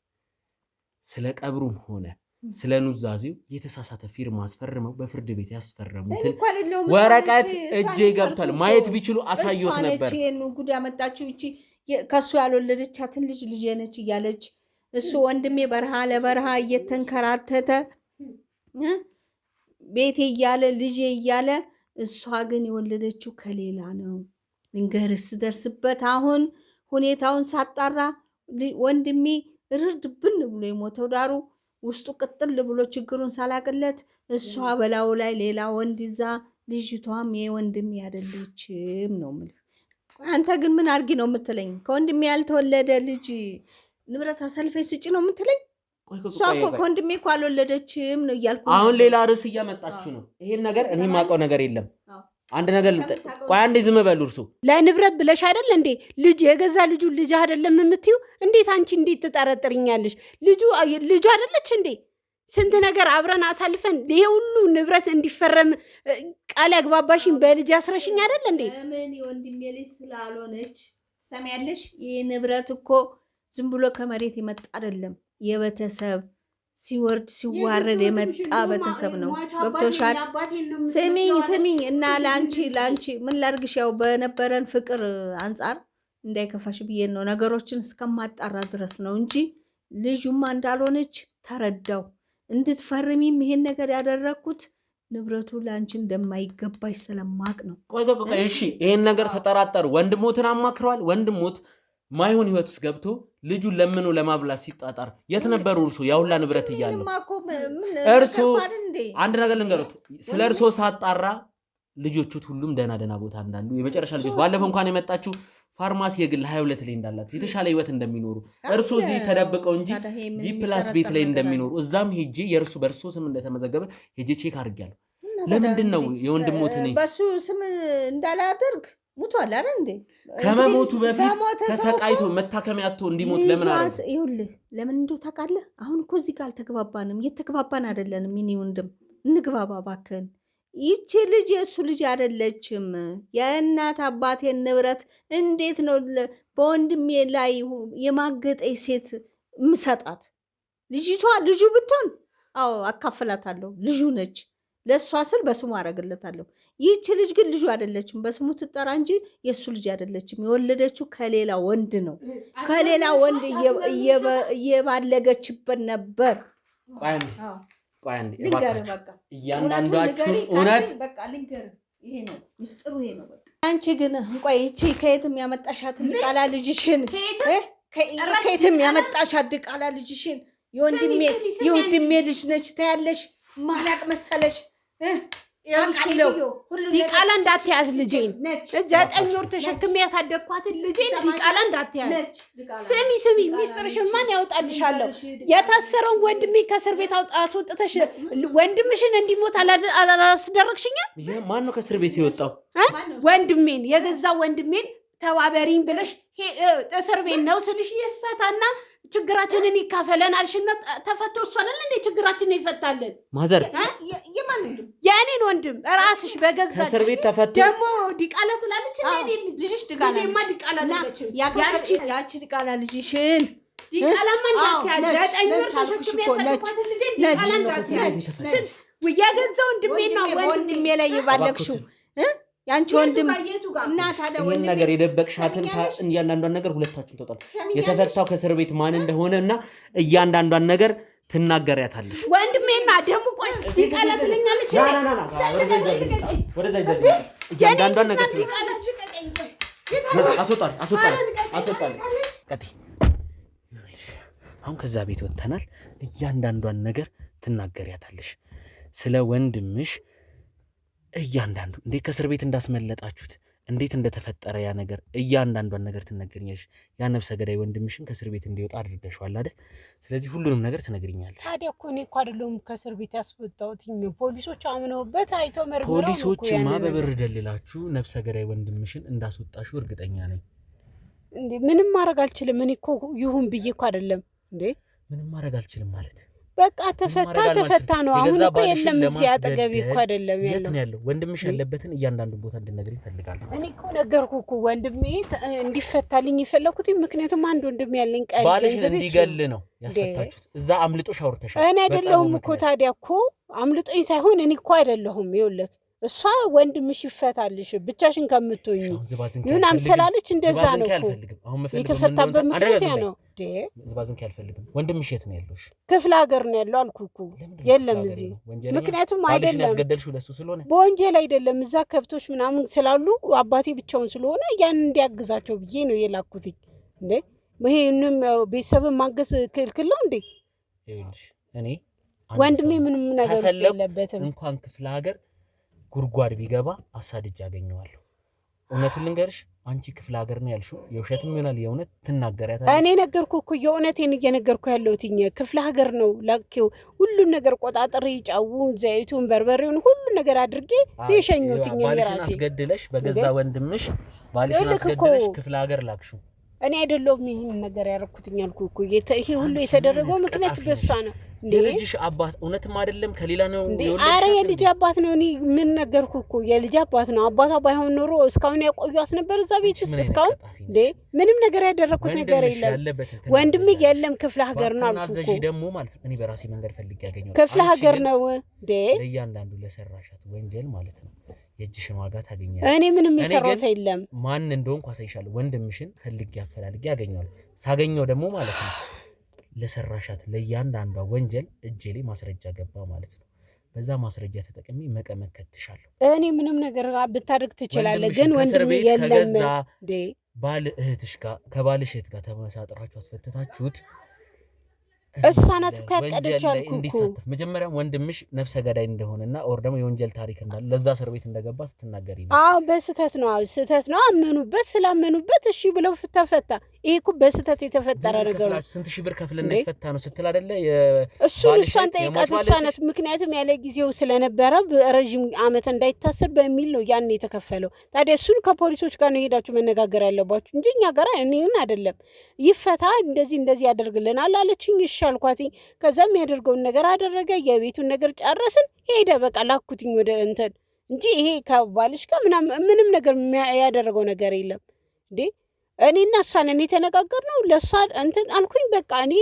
ስለ ቀብሩም ሆነ ስለ ኑዛዜው የተሳሳተ ፊርማ አስፈርመው በፍርድ ቤት ያስፈረሙትን ወረቀት እጄ ገብቷል። ማየት ቢችሉ አሳዩት ነበር። ጉድ ያመጣችው እቺ ከሱ ያልወለደቻትን ልጅ ነች እያለች እሱ ወንድሜ በረሃ ለበረሃ እየተንከራተተ ቤቴ እያለ ልጄ እያለ እሷ ግን የወለደችው ከሌላ ነው። ልንገርስ ደርስበት። አሁን ሁኔታውን ሳጣራ ወንድሜ ርድ ብን ብሎ የሞተው ዳሩ ውስጡ ቅጥል ብሎ ችግሩን ሳላቅለት እሷ በላው ላይ ሌላ ወንድ ይዛ ልጅቷም የወንድሜ አይደለችም ነው የምልህ። አንተ ግን ምን አርጊ ነው የምትለኝ? ከወንድሜ ያልተወለደ ልጅ ንብረት አሰልፈሽ ስጪ ነው የምትለኝ? እሷ እኮ ከወንድሜ እኮ አልወለደችም ነው እያልኩ። አሁን ሌላ ርዕስ እያመጣችሁ ነው። ይሄን ነገር እኔ የማውቀው ነገር የለም። አንድ ነገር ቆይ አንዴ ዝም በሉ። እርሱ ለንብረት ብለሽ አይደል እንዴ ልጅ የገዛ ልጁ ልጅ አይደለም የምትዩ? እንዴት አንቺ እንዴት ትጠረጥርኛለሽ? ልጁ አይደለች እንዴ? ስንት ነገር አብረን አሳልፈን ይሄ ሁሉ ንብረት እንዲፈረም ቃል ያግባባሽኝ በልጅ ያስረሽኝ አይደል እንዴ? ምን የወንድሜ ልጅ ስላልሆነች ሰሚያለሽ? ይሄ ንብረት እኮ ዝም ብሎ ከመሬት የመጣ አይደለም። የቤተሰብ ሲወርድ ሲዋረድ የመጣ ቤተሰብ ነው። ገብቶሻል? ስሚኝ እና ላንቺ ምን ላርግሽ? ያው በነበረን ፍቅር አንጻር እንዳይከፋሽ ብዬ ነው ነገሮችን እስከማጣራ ድረስ ነው እንጂ ልጁማ እንዳልሆነች ተረዳው። እንድትፈርሚም ይሄን ነገር ያደረኩት ንብረቱ ላንቺ እንደማይገባሽ ስለማቅ ነው። ቆይ እሺ፣ ይሄን ነገር ተጠራጠሩ። ወንድሞትን አማክረዋል? ወንድሞት ማይሆን ህይወት ውስጥ ገብቶ ልጁን ለምኖ ለማብላት ሲጣጣር የት ነበሩ? እርሱ ያውላ ንብረት እያለው እርሱ አንድ ነገር ልንገሩት። ስለ እርሱ ሳጣራ ልጆቹት ሁሉም ደህና ቦታ እንዳሉ የመጨረሻ ልጆች ባለፈው እንኳን የመጣችው ፋርማሲ የግል 22 ላይ እንዳላት የተሻለ ህይወት እንደሚኖሩ እርሱ እዚህ ተደብቀው እንጂ ጂ+ ቤት ላይ እንደሚኖሩ እዛም ሄጄ የእርሱ በእርሱ ስም እንደተመዘገበ ሄጄ ቼክ አድርጌያለሁ። ለምንድን ነው የወንድሞትን በሱ ስም እንዳላደርግ ሙቷል አይደል እንዴ? ከመሞቱ በፊት ተሰቃይቶ መታከሚያ አጥቶ እንዲሞት ለምን አረጋ? ይኸውልህ ለምን እንደው ታውቃለህ? አሁን እኮ እዚህ ጋር አልተግባባንም። እየተግባባን አይደለንም። የእኔ ወንድም እንግባባ እባክህን። ይቺ ልጅ የእሱ ልጅ አይደለችም። የእናት አባቴን ንብረት እንዴት ነው በወንድሜ ላይ የማገጠች ሴት ምሰጣት? ልጁ ብትሆን አዎ አካፍላታለሁ። ልጁ ነች። ለእሷ ስል በስሙ አረግለታለሁ። ይህች ልጅ ግን ልጁ አይደለችም። በስሙ ትጠራ እንጂ የእሱ ልጅ አይደለችም። የወለደችው ከሌላ ወንድ ነው። ከሌላ ወንድ እየባለገችበት ነበር። እያንዳንዷችሁ እውነት ይሄ ነው ሚስጥሩ። ይሄ ነው በቃ። አንቺ ግን ቆይ እቺ ከየትም ያመጣሻትን ቃላ ልጅሽን ከየትም ያመጣሽ አድቃላ ልጅሽን የወንድሜ ልጅ ነች ታያለሽ። ማላቅ መሰለሽ ዲቃላ እንዳትያዝ ልጄን 9 ወር ተሸክሜ ያሳደግኳትን ልጄን ዲቃላ እንዳትያዝ። ስሚ ሚስጥርሽን ማን ያወጣልሻለሁ? የታሰረውን ወንድሜ ከእስር ቤት አስወጥተሽ ወንድምሽን እንዲሞት አላስደረግሽኛ? ማን ነው ከእስር ቤት የወጣው? ወንድሜን የገዛ ወንድሜን ተባበሪኝ ብለሽ እስር ቤት ነው ስልሽ ይፈታና ችግራችንን ይካፈለን አልሽና ተፈቶ እሷንን እንደ ችግራችንን ይፈታለን። ማዘር የኔን ወንድም ራስሽ በገዛ ከእስር ቤት ተፈቶ ደግሞ ዲቃላ ትላለች እንዴ? ልጅሽ ዲቃላ ልጅ ያቺ ዲቃላ ልጅሽን ዲቃላማ እንዳትያዝ 9 ወር ተሸክሜ ያሳደግኳትን ልጄን ዲቃላ እንዳትያዝ። የገዛ ወንድሜ ነው ወንድሜ ላይ የባለቅሽው ያንቺ ወንድም እና ታዲያ ይሄን ነገር የደበቅሻትን እያንዳንዷን ነገር ሁለታችሁም ተጣጣ የተፈታው ከእስር ቤት ማን እንደሆነ እና እያንዳንዷን ነገር ትናገሪያታለሽ። ወንድሜና ደሙ ቆይ ዲቃላ ትለኛለች። ወደዛ ይዘልኝ እያንዳንዷን ነገር አስወጣል። አሁን ከዛ ቤት ወጥተናል። እያንዳንዷን ነገር ትናገሪያታለሽ ስለ ወንድምሽ እያንዳንዱ እንዴት ከእስር ቤት እንዳስመለጣችሁት እንዴት እንደተፈጠረ ያ ነገር እያንዳንዷን ነገር ትነግሪኛለሽ። ያ ነፍሰ ገዳይ ወንድምሽን ከእስር ቤት እንዲወጣ አድርገሽዋል አይደል? ስለዚህ ሁሉንም ነገር ትነግሪኛለሽ። ታዲያ እኮ እኔ እኮ አይደለሁም ከእስር ቤት ያስወጣሁት። ፖሊሶች አምነውበት አይተው መርምረው ፖሊሶችማ በብር ደልላችሁ ነፍሰ ገዳይ ወንድምሽን እንዳስወጣሽው እርግጠኛ ነኝ። እንዴ ምንም ማድረግ አልችልም። እኔ እኮ ይሁን ብዬ እኮ አይደለም እንዴ ምንም ማድረግ አልችልም ማለት በቃ ተፈታ ነው። አሁን እኮ የለም እዚህ አጠገቤ እኮ አይደለም ያለው ወንድምሽ ያለበትን እያንዳንዱ ቦታ እንድነግሪኝ እፈልጋለሁ። እኔ እኮ ነገርኩህ እኮ ወንድሜ እንዲፈታልኝ የፈለኩት ምክንያቱም አንድ ወንድሜ ያለኝ ቀይ ገንዘብ እንዲገል ነው ያስፈታችሁት። እዛ አምልጦሽ አውርተሻል። እኔ አይደለሁም እኮ ታዲያ እኮ አምልጦኝ ሳይሆን እኔ እኮ አይደለሁም። ይኸውልህ እሷ ወንድምሽ ይፈታልሽ ብቻሽን ከምትሆኚ ምን አምሰላለች። እንደዛ ነው እኮ የተፈታበት ምክንያት ያ ነው። ዝባዝንኪ አልፈልግም። ወንድምሽ የት ነው ያለሽ? ክፍለ ሀገር ነው ያለው አልኩህ እኮ የለም እዚህ። ምክንያቱም አይደለም ያስገደልሽው ለሱ ስለሆነ በወንጀል አይደለም። እዛ ከብቶች ምናምን ስላሉ አባቴ ብቻውን ስለሆነ ያን እንዲያግዛቸው ብዬ ነው የላኩት እንዴ። ይሄንም ቤተሰብን ማገዝ ክልክል ነው እንዴ? ይኸውልሽ እኔ ወንድሜ ምንም ነገር የለበትም። እንኳን ክፍለ ሀገር ጉርጓድ ቢገባ አሳድጅ ያገኘዋለሁ። እውነቱን ልንገርሽ አንቺ ክፍለ ሀገር ነው ያልሽው የውሸትም ይሆናል የእውነት ትናገሪያታለሽ። እኔ ነገርኩ እኮ የእውነቴን እየነገርኩ ያለሁት ክፍለ ሀገር ነው ላኪው ሁሉን ነገር ቆጣጥሬ ጫውን ዘይቱን በርበሬውን ሁሉን ነገር አድርጌ የሸኘሁት የራሴ አስገድለሽ በገዛ ወንድምሽ ባልሽን አስገድለሽ ክፍለ ሀገር ላክሽው። እኔ አይደለሁም ይሄን ነገር ያደረኩትኝ አልኩህ እኮ ይሄ ሁሉ የተደረገው ምክንያት በሷ ነው። የልጅሽ አባት እውነትም አይደለም ከሌላ ነው የወለድሽ? አረ የልጅ አባት ነው። እኔ ምን ነገርኩህ እኮ የልጅ አባት ነው። አባቷ ባይሆን ኖሮ እስካሁን ያቆዩት ነበር እዛ ቤት ውስጥ እስካሁን ምንም ነገር ያደረኩት ነገር የለም። ወንድም የለም ክፍለ ሀገር ነው አልኩህ እኮ ደግሞ ማለት ነው። እኔ በራሴ መንገድ ፈልጌ ያገኘው ክፍለ ሀገር ነው ለእያንዳንዱ ለሰራሻት ወንጀል ማለት ነው የእጅሽን ዋጋ ታገኛለሽ። እኔ ምንም የሰራሁት የለም። ማን እንደሆንኩ አሳይሻለሁ። ወንድምሽን ፈልጌ አፈላልጌ ያገኘዋለሁ። ሳገኘው ደግሞ ማለት ነው ለሰራሻት ለእያንዳንዷ ወንጀል እጄ ላይ ማስረጃ ገባ ማለት ነው። በዛ ማስረጃ ተጠቅሜ መቀመቅ ከትሻለሁ። እኔ ምንም ነገር ብታደርግ ትችላለህ፣ ግን ወንድም የለም ባል እህትሽ ጋር ከባልሽ እህት ጋር ተመሳጥራችሁ አስፈተታችሁት። እሷ ናት እኮ ያቀደችው አልኩህ እኮ። መጀመሪያ ወንድምሽ ነፍሰ ገዳይ እንደሆነና ኦር ደግሞ የወንጀል ታሪክ እንዳለ ለዛ እስር ቤት እንደገባ ስትናገሪ ነው። አዎ በስህተት ነው። ስህተት ነው። አመኑበት። ስላመኑበት እሺ ብለው ተፈታ። ይሄ እኮ በስህተት የተፈጠረ ነገር ነው። ስንት ሺህ ብር ከፍለና ያስፈታ ነው ስትል አይደለ? እሷን ጠይቃት። እሷ ናት ምክንያቱም ያለ ጊዜው ስለነበረ ረዥም ዓመት እንዳይታሰር በሚል ነው ያን የተከፈለው። ታዲያ እሱን ከፖሊሶች ጋር ነው ሄዳችሁ መነጋገር ያለባችሁ እንጂ እኛ ጋር እኔን አይደለም። ይፈታ እንደዚህ ያደርግልናል አለችኝ። እሺ አልኳትኝ። ከዛም የሚያደርገውን ነገር አደረገ። የቤቱን ነገር ጨረስን። ሄደ በቃ ላኩትኝ ወደ እንትን እንጂ ይሄ ከባልሽ ጋር ምንም ነገር ያደረገው ነገር የለም እንዴ። እኔና እሷ ነን የተነጋገርነው። ለእሷ እንትን አልኩኝ። በቃ እኔ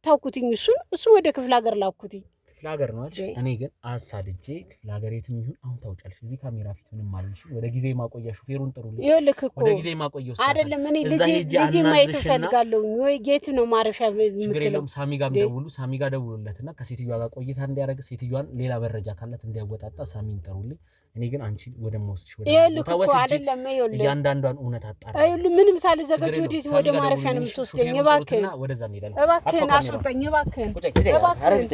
ታውኩትኝ። እሱን ወደ ክፍለ ሀገር ላኩትኝ። ክፍለ ሀገር ነው አይደል? እኔ ግን አሳድጄ ክፍለ ሀገር የትም ይሁን አሁን ታውጫለሽ። እዚህ ካሜራ ፊት ምንም አልልሽም። ወደ ጊዜ ማቆያ ሹፌሩን ጥሩልኝ። ይኸውልህ እኮ ወደ ጊዜ ማቆያው አይደለም እኔ ልጅ ማየት እፈልጋለሁ። ወይ ጌት ነው ማረፊያ የምትለው? ሳሚ ጋር ደውሉ። ሳሚ ጋር ደውሉለትና ከሴትዮዋ ጋር ቆይታ እንዲያደርግ ሴትዮዋን ሌላ መረጃ ካላት እንዲያወጣጣ ሳሚን ጥሩልኝ። እኔ ግን አንቺ ወደ ሞስሽ ወደ አይደለም እያንዳንዷን እውነት አጣራ ምንም ሳልዘጋጅ ወዴት ወደ ማረፊያ ነው የምትወስደኝ? እባክህን ወደዛ እንሄዳለን። እባክህን አስወጣኝ። እባክህን እባክህን